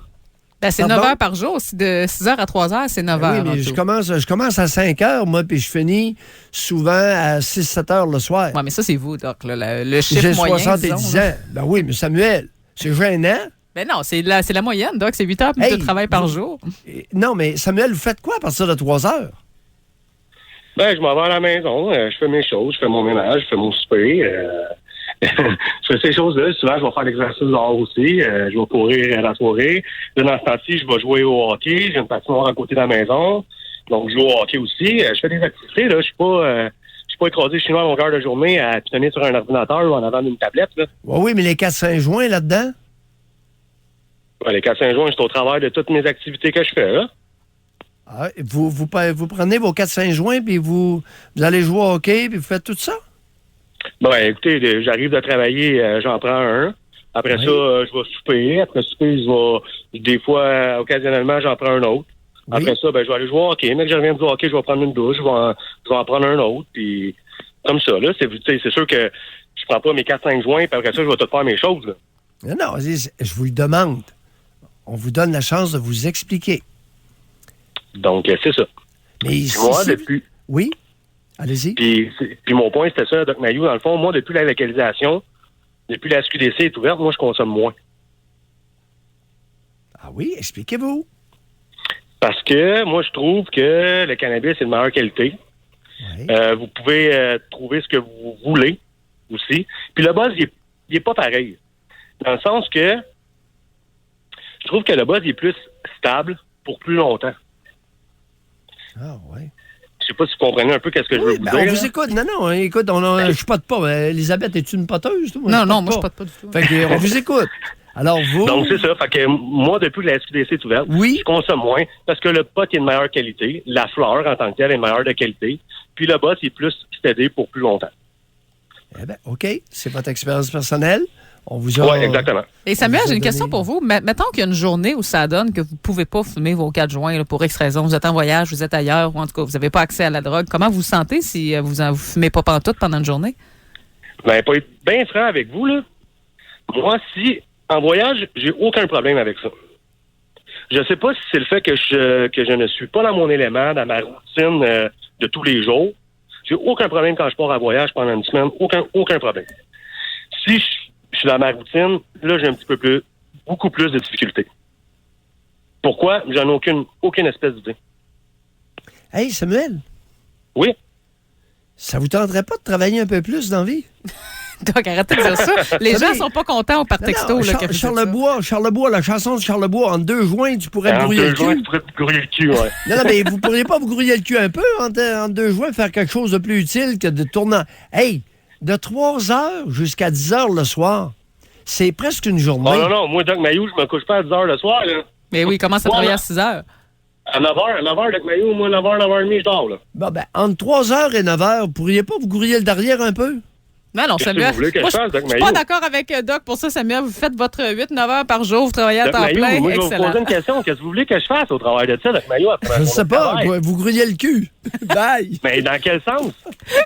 Ben, c'est 9 heures par jour. De 6 heures à 3 heures, c'est 9 heures. Oui, mais je commence à 5 heures, moi, puis je finis souvent à 6-7 heures le soir. Oui, mais ça, c'est vous, Doc. Le chiffre J'ai moyen, 70 ans. Ben oui, mais Samuel, c'est gênant. Ben non, c'est la moyenne, Doc. C'est 8 heures de travail par jour. Non, mais Samuel, vous faites quoi à partir de 3 heures? Ben, je m'en vais à la maison, je fais mes choses, je fais mon ménage, je fais mon souper. Je fais ces choses-là. Souvent, je vais faire l'exercice dehors aussi. Je vais courir à la soirée. Là, dans ce temps-ci, je vais jouer au hockey. J'ai une patinoire à côté de la maison. Donc, je joue au hockey aussi. Je fais des activités. Là. Je suis pas écrasé chez moi à longueur de journée à pitonner sur un ordinateur ou en avant d'une tablette. Là. Oui, mais les 4-5 joints là-dedans? Ouais, les 4-5 joints, je suis au travail de toutes mes activités que je fais. Là. Ah, vous prenez vos 4-5 joints puis vous allez jouer au hockey puis vous faites tout ça? Ben, écoutez, j'arrive de travailler, j'en prends un. Après ça, je vais souper. Après souper, des fois, occasionnellement, j'en prends un autre. Oui. Après ça, ben, je vais aller jouer au hockey. Mais que je reviens du hockey, je vais prendre une douche. Je vais en prendre un autre. Puis, comme ça, là, c'est sûr que je prends pas mes 4-5 joints. Puis après ça, je vais tout faire mes choses. Là. Non, je vous le demande. On vous donne la chance de vous expliquer. Donc, c'est ça. Mais moi, depuis... Oui? Allez-y. Puis mon point, c'était ça, Doc Mayo. Dans le fond, moi, depuis la localisation, depuis la SQDC est ouverte, moi, je consomme moins. Ah oui? Expliquez-vous. Parce que moi, je trouve que le cannabis est de meilleure qualité. Oui. Vous pouvez trouver ce que vous voulez aussi. Puis le buzz, il est pas pareil. Dans le sens que je trouve que le buzz il est plus stable pour plus longtemps. Ah oui. Je sais pas si vous comprenez un peu qu'est-ce que je veux vous dire. On vous écoute. Non, écoute, je pote pas. Elisabeth, es-tu une poteuse? Toi? Non, moi, je pote pas du tout. Fait que, on vous écoute. Alors, vous... Donc, c'est ça. Fait que moi, depuis que la SQDC est ouverte, je consomme moins parce que le pot est de meilleure qualité. La fleur, en tant que telle, est de meilleure de qualité. Puis le boss, il est plus stédé pour plus longtemps. Eh bien, OK. C'est votre expérience personnelle. On vous a... Oui, exactement. Et Samuel, j'ai une question pour vous. Mettons qu'il y a une journée où ça donne que vous ne pouvez pas fumer vos 4 joints là, pour X raison. Vous êtes en voyage, vous êtes ailleurs, ou en tout cas, vous n'avez pas accès à la drogue. Comment vous vous sentez si vous ne fumez pas pantoute pendant une journée? Ben, pour être bien franc avec vous, là, moi, si en voyage, j'ai aucun problème avec ça. Je sais pas si c'est le fait que je ne suis pas dans mon élément, dans ma routine de tous les jours. J'ai aucun problème quand je pars en voyage pendant une semaine. Aucun problème. Si je suis dans ma routine, là, j'ai un petit peu beaucoup plus de difficultés. Pourquoi? J'en ai aucune espèce d'idée. Hey, Samuel. Oui? Ça vous tenterait pas de travailler un peu plus dans la vie? Donc, arrêtez de dire ça. Les gens sont pas contents par texto. Charlebois, la chanson de Charlebois, en 2 joints, tu pourrais te grouiller le cul. Tu pourrais te grouiller le cul, ouais. Non, mais vous pourriez pas vous grouiller le cul un peu en 2 joints, faire quelque chose de plus utile que de tourner. Hey, de 3 heures jusqu'à 10 heures le soir, c'est presque une journée. Oh, non, moi, Doc Mayo, je me couche pas à 10 heures le soir, là. Mais oui, comment ça travaille à 6 heures? À 9 heures, Doc Mayo, moi, 9 heures, 9h30, je dors, là. Bon, entre 3 heures et 9 heures, vous pourriez pas vous grouiller le derrière un peu? Non, Qu'est-ce que Samuel, vous voulez que moi, je fasse, Doc je suis pas Mayou? d'accord avec Doc pour ça, Samuel. Vous faites votre 8-9 heures par jour, vous travaillez à Doc temps Mayou, plein. moi, je vais vous Excellent. poser une question. Qu'est-ce que vous voulez que je fasse au travail de ça, Doc Mayou? Je ne sais pas, vous grouillez le cul. Bye! Mais dans quel sens?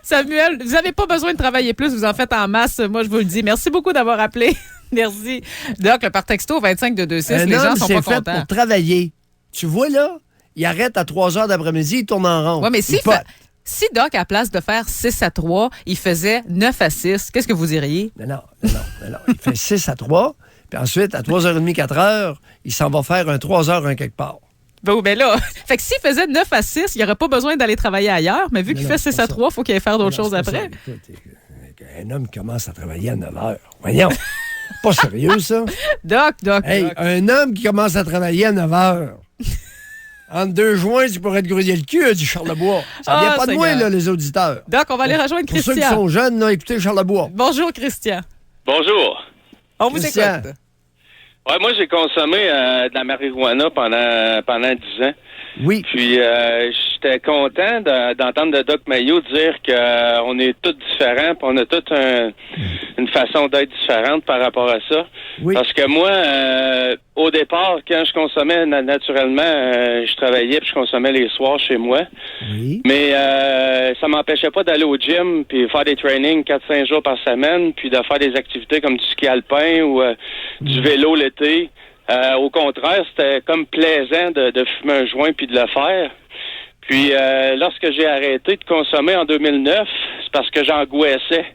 Samuel, vous n'avez pas besoin de travailler plus, vous en faites en masse, moi je vous le dis. Merci beaucoup d'avoir appelé. Merci. Doc, par texto 25-226, les gens sont pas fait contents. pour travailler. Tu vois, là, il arrête à 3 heures d'après-midi, il tourne en rond. Oui, mais si Doc, à place de faire 6-3, il faisait 9-6, qu'est-ce que vous diriez? Non. Il fait 6-3, puis ensuite, à 3h30, 4h, il s'en va faire un 3h un quelque part. Ben là, fait que s'il faisait 9-6, il n'aurait pas besoin d'aller travailler ailleurs, mais vu qu'il fait 6-3, il faut qu'il aille faire d'autres choses après. Écoute, un homme qui commence à travailler à 9h. Voyons, pas sérieux, ça? Doc. Un homme qui commence à travailler à 9h. Entre 2 joints, tu pourrais te grouiller le cul, dit Charlebois. Ça vient pas de moi, là, les auditeurs. Doc, on va aller rejoindre Christian. Pour ceux qui sont jeunes, là, écoutez Charlebois. Bonjour, Christian. Bonjour. On vous écoute. Ouais, moi, j'ai consommé de la marijuana pendant 10 ans. Oui. Puis, j'étais content d'entendre de Doc Mayou dire qu'on est tous différents, puis on a toute une façon d'être différente par rapport à ça. Oui. Parce que moi, au départ, quand je consommais naturellement, je travaillais puis je consommais les soirs chez moi. Oui. Mais ça m'empêchait pas d'aller au gym puis faire des trainings 4-5 jours par semaine, puis de faire des activités comme du ski alpin ou du vélo l'été. Au contraire, c'était comme plaisant de fumer un joint puis de le faire. Puis lorsque j'ai arrêté de consommer en 2009, c'est parce que j'angoissais.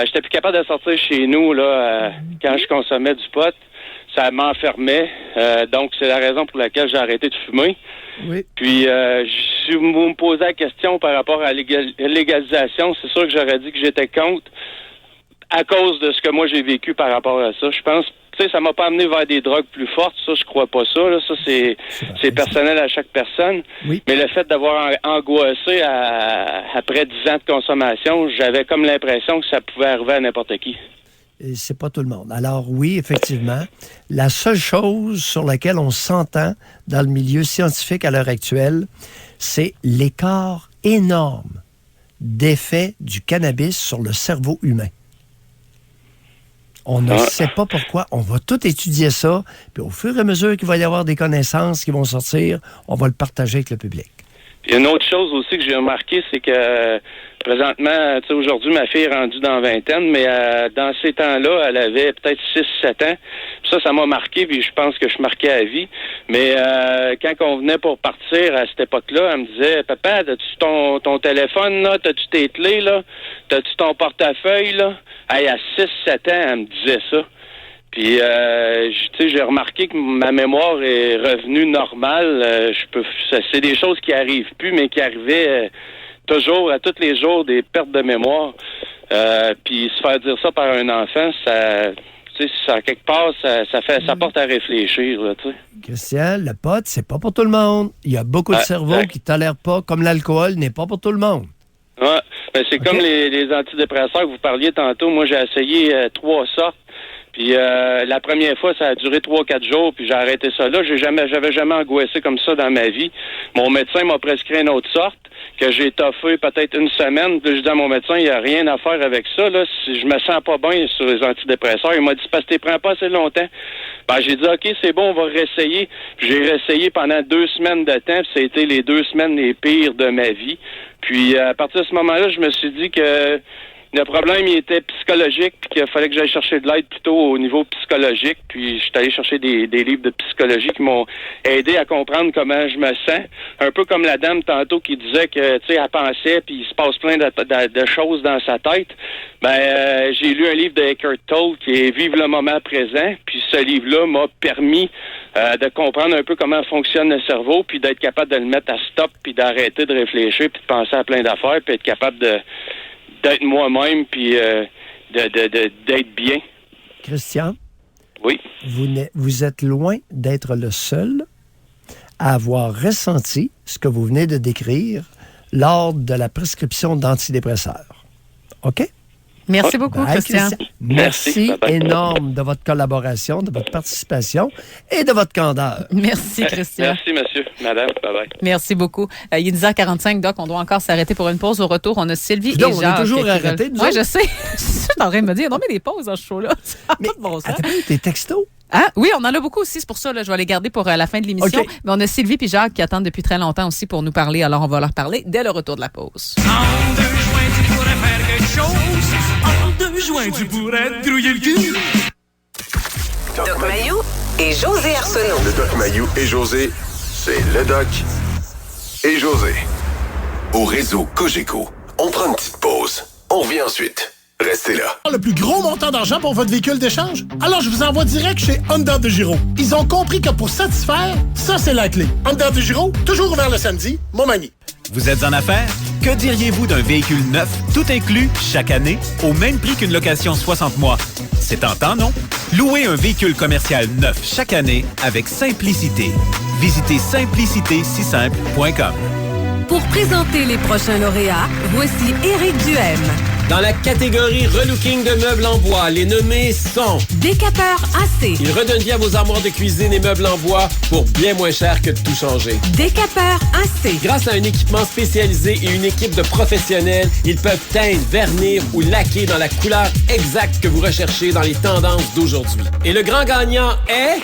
J'étais plus capable de sortir chez nous là quand je consommais du pot. Ça m'enfermait. Donc, c'est la raison pour laquelle j'ai arrêté de fumer. Oui. Puis, si vous me posez la question par rapport à la légalisation, c'est sûr que j'aurais dit que j'étais contre à cause de ce que moi j'ai vécu par rapport à ça. Je pense, tu sais, ça m'a pas amené vers des drogues plus fortes. Ça, je crois pas ça. Là. Ça, c'est personnel à chaque personne. Oui. Mais le fait d'avoir angoissé après 10 ans de consommation, j'avais comme l'impression que ça pouvait arriver à n'importe qui. Et c'est pas tout le monde. Alors oui, effectivement, la seule chose sur laquelle on s'entend dans le milieu scientifique à l'heure actuelle, c'est l'écart énorme d'effet du cannabis sur le cerveau humain. On ne sait pas pourquoi. On va tout étudier ça, puis au fur et à mesure qu'il va y avoir des connaissances qui vont sortir, on va le partager avec le public. Puis une autre chose aussi que j'ai remarqué, c'est que présentement, tu sais, aujourd'hui, ma fille est rendue dans la vingtaine, mais dans ces temps-là, elle avait peut-être 6-7 ans. Puis ça m'a marqué, puis je pense que je marquais à vie. Mais quand on venait pour partir à cette époque-là, elle me disait, « Papa, as-tu ton téléphone, là? T'as-tu tes clés, là? T'as-tu ton portefeuille, là? » Hey, à 6-7 ans, elle me disait ça. Puis, tu sais, j'ai remarqué que ma mémoire est revenue normale. C'est des choses qui arrivent plus, mais qui arrivaient toujours, à tous les jours, des pertes de mémoire. Puis, se faire dire ça par un enfant, ça, tu sais, ça quelque part, ça porte à réfléchir, là, tu sais. Christian, le pot, c'est pas pour tout le monde. Il y a beaucoup de cerveaux qui tolèrent pas, comme l'alcool n'est pas pour tout le monde. Ouais, ben c'est comme les antidépresseurs que vous parliez tantôt. Moi, j'ai essayé 3 sortes. Puis la première fois, ça a duré 3-4 jours, puis j'ai arrêté ça là. J'avais jamais angoissé comme ça dans ma vie. Mon médecin m'a prescrit une autre sorte que j'ai toffé peut-être une semaine. Puis je dis à mon médecin, il n'y a rien à faire avec ça. Là. Si je me sens pas bien sur les antidépresseurs, il m'a dit, parce que tu les prends pas assez longtemps. Ben, j'ai dit, OK, c'est bon, on va réessayer. Puis j'ai réessayé pendant 2 semaines de temps, puis c'était les 2 semaines les pires de ma vie. Puis à partir de ce moment-là, je me suis dit que le problème, il était psychologique, puis qu'il fallait que j'aille chercher de l'aide plutôt au niveau psychologique. Puis je suis allé chercher des livres de psychologie qui m'ont aidé à comprendre comment je me sens. Un peu comme la dame tantôt qui disait que, tu sais, elle pensait, puis il se passe plein de choses dans sa tête. Ben, j'ai lu un livre de Eckhart Tolle qui est « Vive le moment présent », puis ce livre-là m'a permis de comprendre un peu comment fonctionne le cerveau, puis d'être capable de le mettre à stop, puis d'arrêter de réfléchir, puis de penser à plein d'affaires, puis être capable d'être moi-même, puis d'être bien. Christian? Oui? Vous êtes loin d'être le seul à avoir ressenti ce que vous venez de décrire lors de la prescription d'antidépresseurs. OK? Merci beaucoup, Christian. Merci énorme de votre collaboration, de votre participation et de votre candeur. Merci, Christian. Merci, monsieur. Madame, bye-bye. Merci beaucoup. Il est 10h45, Doc. On doit encore s'arrêter pour une pause. Au retour, on a Sylvie et Jacques. On est toujours arrêtés, nous. Oui, je sais. Je suis en train de me dire, non, mais des pauses dans ce show-là. Ça n'a pas de bon sens. Attends, tes textos? Ah, oui, on en a beaucoup aussi. C'est pour ça, là, je vais les garder pour la fin de l'émission. Okay. Mais on a Sylvie et Jacques qui attendent depuis très longtemps aussi pour nous parler. Alors, on va leur parler dès le retour de la pause. En 2 juin, tu pourrais faire quelque chose. En 2 juin, tu pourrais te grouiller le cul. Doc Mayou et José Arsenault. Le Doc Mayou et José, c'est le Doc et José. Au réseau Cogeco, on prend une petite pause. On revient ensuite. Restez là. Le plus gros montant d'argent pour votre véhicule d'échange? Alors, je vous envoie direct chez Honda de Giro. Ils ont compris que pour satisfaire, ça, c'est la clé. Honda de Giro, toujours ouvert le samedi, Montmagny. Vous êtes en affaires? Que diriez-vous d'un véhicule neuf, tout inclus, chaque année, au même prix qu'une location 60 mois? C'est tentant, non? Louez un véhicule commercial neuf chaque année avec Simplicité. Visitez simplicitésisimple.com. Pour présenter les prochains lauréats, voici Éric Duhem. Dans la catégorie relooking de meubles en bois, les nommés sont Décapeur AC. Ils redonnent vie à vos armoires de cuisine et meubles en bois pour bien moins cher que de tout changer. Décapeur AC. Grâce à un équipement spécialisé et une équipe de professionnels, ils peuvent teindre, vernir ou laquer dans la couleur exacte que vous recherchez dans les tendances d'aujourd'hui. Et le grand gagnant est...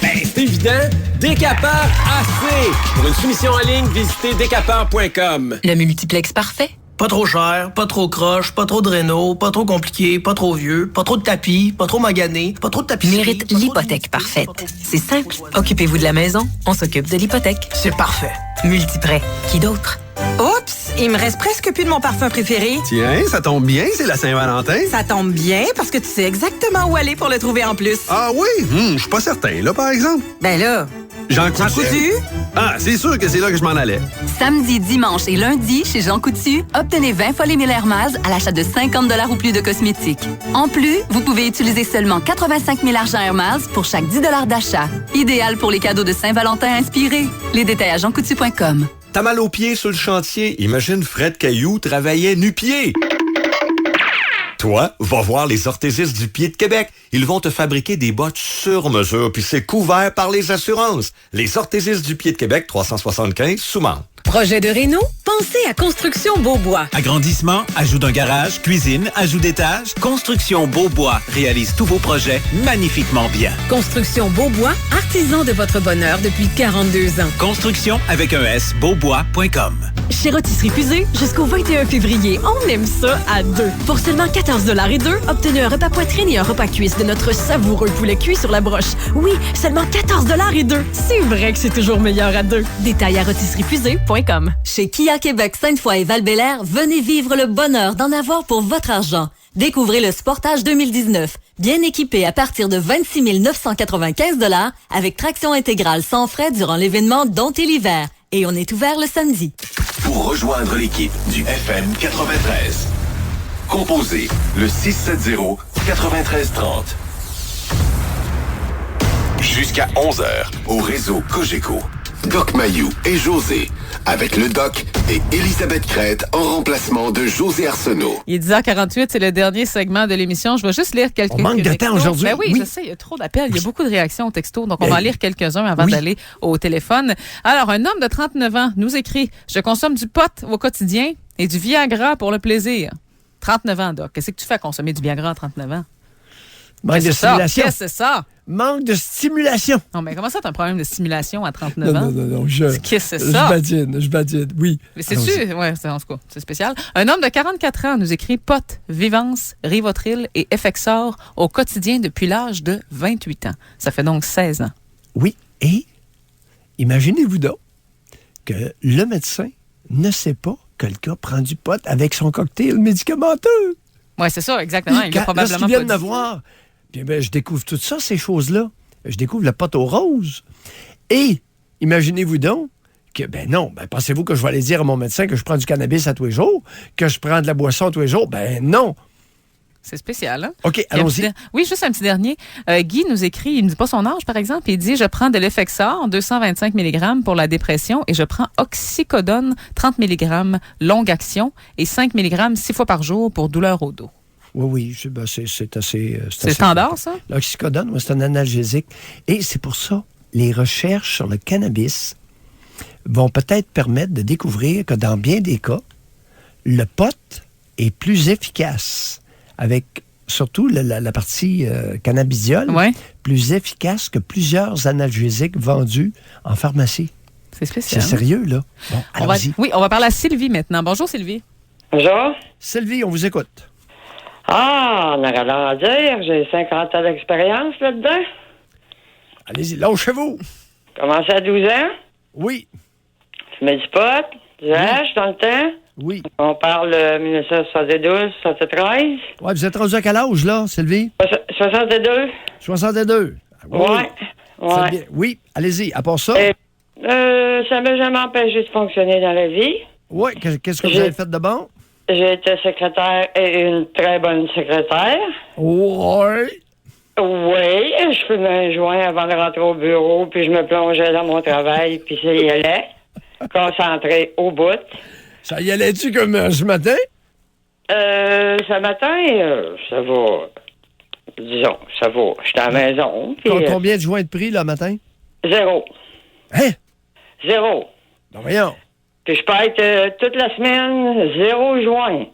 c'est évident, Décapeur AC. Pour une soumission en ligne, visitez décapeur.com. Le multiplex parfait. Pas trop cher, pas trop croche, pas trop de réno, pas trop compliqué, pas trop vieux, pas trop de tapis, pas trop magané, pas trop de tapisserie. Mérite l'hypothèque parfaite. C'est simple. Occupez-vous de la maison, on s'occupe de l'hypothèque. C'est parfait. Multiprêt. Qui d'autre? Oups, il me reste presque plus de mon parfum préféré. Tiens, ça tombe bien, c'est la Saint-Valentin. Ça tombe bien parce que tu sais exactement où aller pour le trouver en plus. Ah oui? Je suis pas certain, là, par exemple. Ben là... Jean Coutu? Ah, c'est sûr que c'est là que je m'en allais. Samedi, dimanche et lundi, chez Jean Coutu, obtenez 20 fois les 1000 Hermaz à l'achat de 50 $ ou plus de cosmétiques. En plus, vous pouvez utiliser seulement 85 000 argent Hermaz pour chaque 10 $ d'achat. Idéal pour les cadeaux de Saint-Valentin inspirés. Les détails à jeancoutu.com. T'as mal aux pieds sur le chantier? Imagine Fred Caillou travaillait nu-pied. Toi, va voir les orthésistes du pied de Québec. Ils vont te fabriquer des bottes sur mesure, puis c'est couvert par les assurances. Les orthésistes du pied de Québec, 375, Soumande. Projet de réno? Pensez à Construction Beaubois. Agrandissement, ajout d'un garage, cuisine, ajout d'étage. Construction Beaubois réalise tous vos projets magnifiquement bien. Construction Beaubois, artisan de votre bonheur depuis 42 ans. Construction avec un S, beaubois.com. Chez Rôtisserie Fusée, jusqu'au 21 février, on aime ça à deux. Pour seulement 14 $ et 2, obtenez un repas poitrine et un repas cuisse de notre savoureux poulet cuit sur la broche. Oui, seulement 14 $ et 2. C'est vrai que c'est toujours meilleur à deux. Détails à rôtisseriefusée.com. Chez Kia Québec, Sainte-Foy et Val-Bélair, venez vivre le bonheur d'en avoir pour votre argent. Découvrez le Sportage 2019, bien équipé à partir de 26 995 $ avec traction intégrale sans frais durant l'événement Domptez l'hiver. Et on est ouvert le samedi. Pour rejoindre l'équipe du FM 93, composez le 670-9330. Jusqu'à 11h, au réseau Cogeco. Doc Mayou et José, avec le Doc et Elisabeth Crête en remplacement de José Arsenault. Il est 10h48, c'est le dernier segment de l'émission. Je vais juste lire quelques On manque de temps aujourd'hui. Ben oui, je sais, il y a trop d'appels, il y a beaucoup de réactions au texto, donc on va en lire quelques-uns avant d'aller au téléphone. Alors, un homme de 39 ans nous écrit « Je consomme du pot au quotidien et du Viagra pour le plaisir. » 39 ans, Doc. Qu'est-ce que tu fais à consommer du Viagra à 39 ans? Manque de stimulation. Qu'est-ce que c'est ça? Manque de stimulation. Non, mais comment ça, t'as un problème de stimulation à 39 ans? Non. Qu'est-ce que c'est ça? Je badine, oui. Mais c'est-tu? Ouais, en tout cas, c'est spécial. Un homme de 44 ans nous écrit pot, Vivance, Rivotril et Effexor au quotidien depuis l'âge de 28 ans. Ça fait donc 16 ans. Oui, et imaginez-vous donc que le médecin ne sait pas que le gars prend du pot avec son cocktail médicamenteux. Oui, c'est ça, exactement. Il a probablement lorsqu'il vient de me voir, bien, je découvre tout ça, ces choses-là. Je découvre le pot aux roses. Et imaginez-vous donc que, pensez-vous que je vais aller dire à mon médecin que je prends du cannabis à tous les jours, que je prends de la boisson tous les jours? Ben non! C'est spécial, hein? OK, allons-y. Oui, juste un petit dernier. Guy nous écrit, il ne dit pas son âge, par exemple, il dit « Je prends de l'Effexor, 225 mg pour la dépression, et je prends Oxycodone, 30 mg, longue action, et 5 mg 6 fois par jour pour douleur au dos. » Oui, c'est assez... C'est standard, ça? L'oxycodone, c'est un analgésique. Et c'est pour ça, les recherches sur le cannabis vont peut-être permettre de découvrir que dans bien des cas, le pot est plus efficace, avec surtout la partie cannabidiol, plus efficace que plusieurs analgésiques vendus en pharmacie. C'est spécial. C'est sérieux, là. Bon, allons-y. On va parler à Sylvie maintenant. Bonjour, Sylvie. Bonjour. Sylvie, on vous écoute. Ah, on a rien à dire. J'ai 50 ans d'expérience là-dedans. Allez-y, lâchez-vous. Commencé à 12 ans. Oui. Fumais du pot, du hache dans le temps. Oui. On parle 1972, 73. Ouais, vous êtes rendu à quel âge, là, Sylvie? 62. 62. Oui. Ouais. Bien. Oui, allez-y. À part ça? Ça m'a jamais empêché de fonctionner dans la vie. Oui. Qu'est-ce que vous avez fait de bon? J'ai été secrétaire et une très bonne secrétaire. Oui. Oui, je fumais un joint avant de rentrer au bureau, puis je me plongeais dans mon travail, puis ça y allait, concentré au bout. Ça y allait-tu comme ce matin? Ce matin, ça va. Disons, ça va. J'étais à la maison. Puis, combien de joints de prix, là, matin? 0. Hein? 0. Non, voyons. Puis je peux être toute la semaine 0 joint.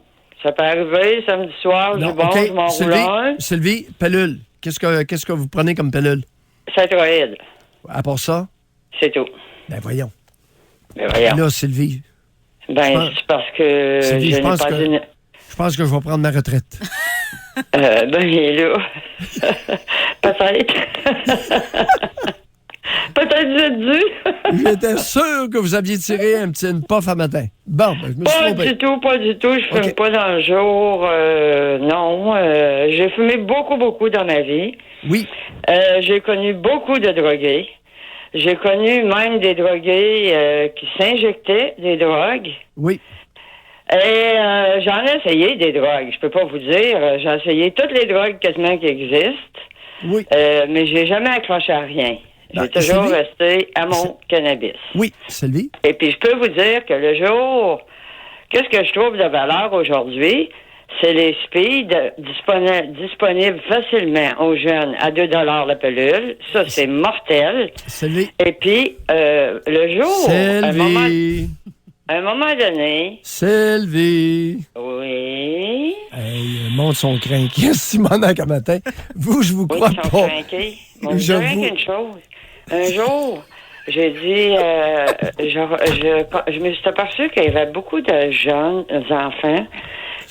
Ça peut arriver samedi soir, je m'enroule un. Sylvie, pilule. Qu'est-ce que vous prenez comme pilule? Centroïde. À part ça? C'est tout. Ben voyons. Là, Sylvie. Ben, c'est parce que Sylvie, je pense que je vais prendre ma retraite. Ben, il est là. Peut-être. Peut-être vous êtes dû. J'étais sûr que vous aviez tiré une puff à matin. Bon, ben, je me suis trompé. Pas du tout. Je fume pas dans le jour. Non. J'ai fumé beaucoup dans ma vie. Oui. J'ai connu beaucoup de drogués. J'ai connu même des drogués qui s'injectaient des drogues. Oui. Et j'en ai essayé des drogues. Je peux pas vous dire. J'ai essayé toutes les drogues quasiment qui existent. Oui. Mais j'ai jamais accroché à rien. J'ai toujours resté à mon cannabis. Oui, Sylvie. Et puis, je peux vous dire que le jour, qu'est-ce que je trouve de valeur aujourd'hui, c'est les speeds disponibles facilement aux jeunes à 2 $ la pilule. Ça, c'est mortel. Sylvie. Et puis, le jour, Sylvie. à un moment donné... Sylvie. Oui? Hey, monte son crinqué, Simonac à matin. Vous, je vous crois pas. Bon, je dirais qu'une chose. Un jour, j'ai dit, je me suis aperçu qu'il y avait beaucoup de jeunes enfants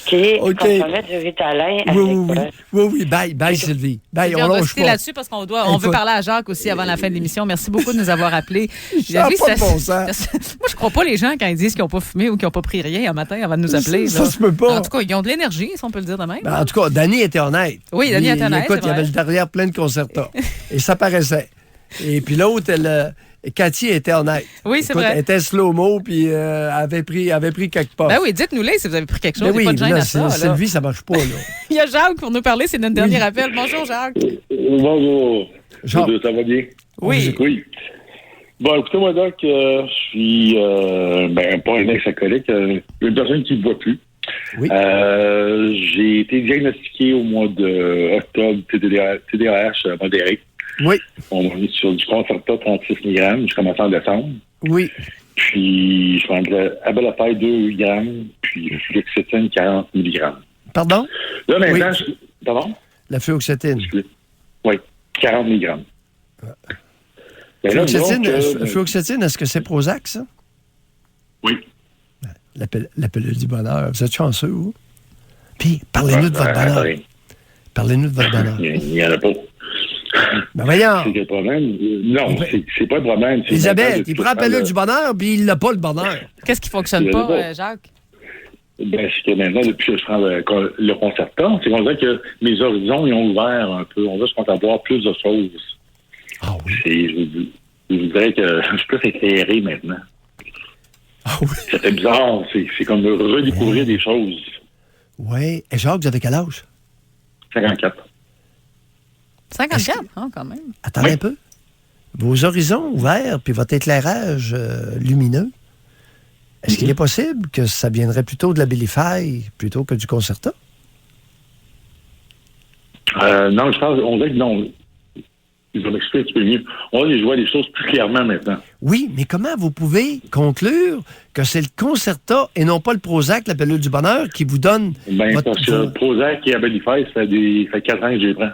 qui consommaient du Ritalin à l'école. Oui. Bye, Sylvie. Bye, on va citer là-dessus parce qu'on veut parler à Jacques aussi avant la fin de l'émission. Merci beaucoup de nous avoir appelés. Moi, je crois pas les gens quand ils disent qu'ils n'ont pas fumé ou qu'ils n'ont pas pris rien un matin avant de nous appeler. Ça se peut pas. En tout cas, ils ont de l'énergie, si on peut le dire de même. En tout cas, Danny était honnête. Oui, Danny était honnête. Écoute, il y avait derrière plein de concertos. Et ça paraissait. Et puis l'autre, Cathy était honnête. Oui, c'est vrai. Elle était slow-mo, puis avait pris quelques pas. Ben oui, dites-nous-les si vous avez pris quelque chose. Ben oui, pas de gêne à ça. Sylvie, ça marche pas, là. Il y a Jacques pour nous parler, c'est notre dernier appel. Bonjour, Jacques. Bonjour. Jacques. Ça va bien? Oui. Bon, écoutez-moi, Doc, je suis pas un ex-alcoolique, une personne qui ne boit plus. Oui. J'ai été diagnostiqué au mois d'octobre TDAH modéré. Oui. On est sur du Concerta 36 mg. Je commençais en décembre. Oui. Puis, je prends Abilify 2 grammes, puis fluoxétine 40 mg. Pardon? Là, maintenant, pardon? La fluoxétine. Oui, 40 mg. Fluoxétine, est-ce que c'est Prozac, ça? Oui. La pilule du bonheur. Vous êtes chanceux, vous? Puis, parlez-nous de votre bonheur. Parlez-nous de votre bonheur. Il n'y en a pas. Ben voyons. C'est le problème. Non, c'est pas le problème. Elisabeth, il prend la pilule du bonheur, puis il n'a pas le bonheur. Qu'est-ce qui fonctionne pas, Jacques? Ben, c'est que maintenant, depuis que je prends le Concerta, c'est qu'on dirait que mes horizons ils ont ouvert un peu. On veut se avoir plus de choses. Ah oui. Je vous dirais que je suis plus éclairé maintenant. Ah oui. C'était bizarre. C'est comme de redécouvrir des choses. Oui. Et Jacques, vous avez quel âge? 54. 54, quand même. Attendez un peu. Vos horizons ouverts, puis votre éclairage lumineux, est-ce qu'il est possible que ça viendrait plutôt de la Abilify plutôt que du Concerta? Non, je pense, on dirait que non. Je vais m'expliquer un petit peu mieux. On va je vois les choses plus clairement maintenant. Oui, mais comment vous pouvez conclure que c'est le Concerta et non pas le Prozac, la pilule du bonheur, qui vous donne... Parce que le Prozac et Abilify, ça fait 4 ans que je les prends.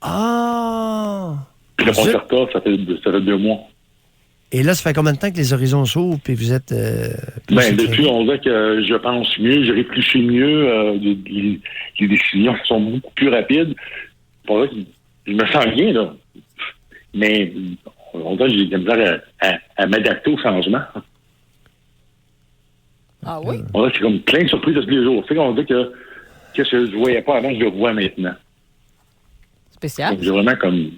Ah! Puis le Concerta, ça fait 2 mois. Et là, ça fait combien de temps que les horizons s'ouvrent et vous êtes... depuis, on dirait que je pense mieux, je réfléchis mieux, les décisions sont beaucoup plus rapides. Pour ça, je me sens bien, là. Mais on dirait que j'ai de la misère à m'adapter au changement. Ah oui? On dirait que c'est comme plein de surprises tous les jours. Tu sais, on dit que qu'est-ce que je ne voyais pas avant, je le vois maintenant. Spécial. Donc, j'ai vraiment comme...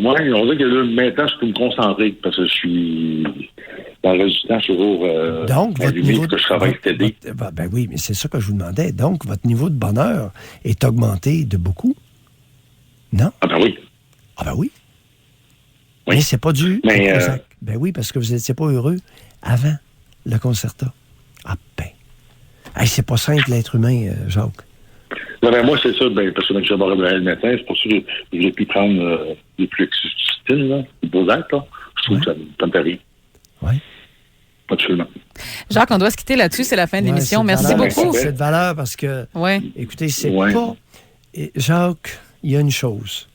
Moi, on dirait que là, maintenant, je peux me concentrer parce que je suis... Dans le reste du temps, je suis toujours donc, votre niveau que je travaille steady. Ben oui, mais c'est ça que je vous demandais. Donc, votre niveau de bonheur est augmenté de beaucoup? Non? Ah ben oui. Ah ben oui. Mais c'est pas dû au Prozac. Ben oui, parce que vous n'étiez pas heureux avant le Concerta. Ah ben. Hey, c'est pas simple, l'être humain, Jacques. Non, ben moi, c'est ça, parce que je suis d'abord le matin, c'est pour ça que j'ai pu prendre les plus excités, là, le Prozac, là. Je trouve que ça me fait rire. Oui. Absolument. Jacques, on doit se quitter là-dessus, c'est la fin de l'émission. Merci beaucoup. C'est de valeur parce que, écoutez, c'est pas... Et Jacques, il y a une chose.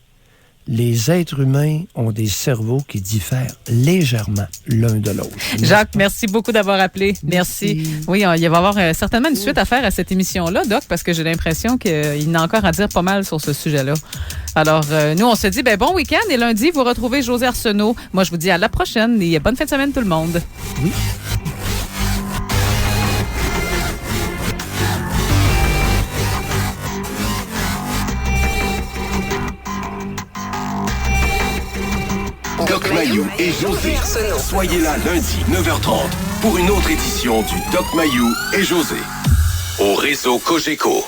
Les êtres humains ont des cerveaux qui diffèrent légèrement l'un de l'autre. Jacques, merci beaucoup d'avoir appelé. Merci. Oui, il va y avoir certainement une suite à faire à cette émission-là, Doc, parce que j'ai l'impression qu'il n'a encore à dire pas mal sur ce sujet-là. Alors, nous, on se dit, bon week-end et lundi, vous retrouvez José Arsenault. Moi, je vous dis à la prochaine et bonne fin de semaine tout le monde. Oui. Doc Mayou et José. Soyez là lundi, 9h30, pour une autre édition du Doc Mayou et José. Au réseau Cogeco.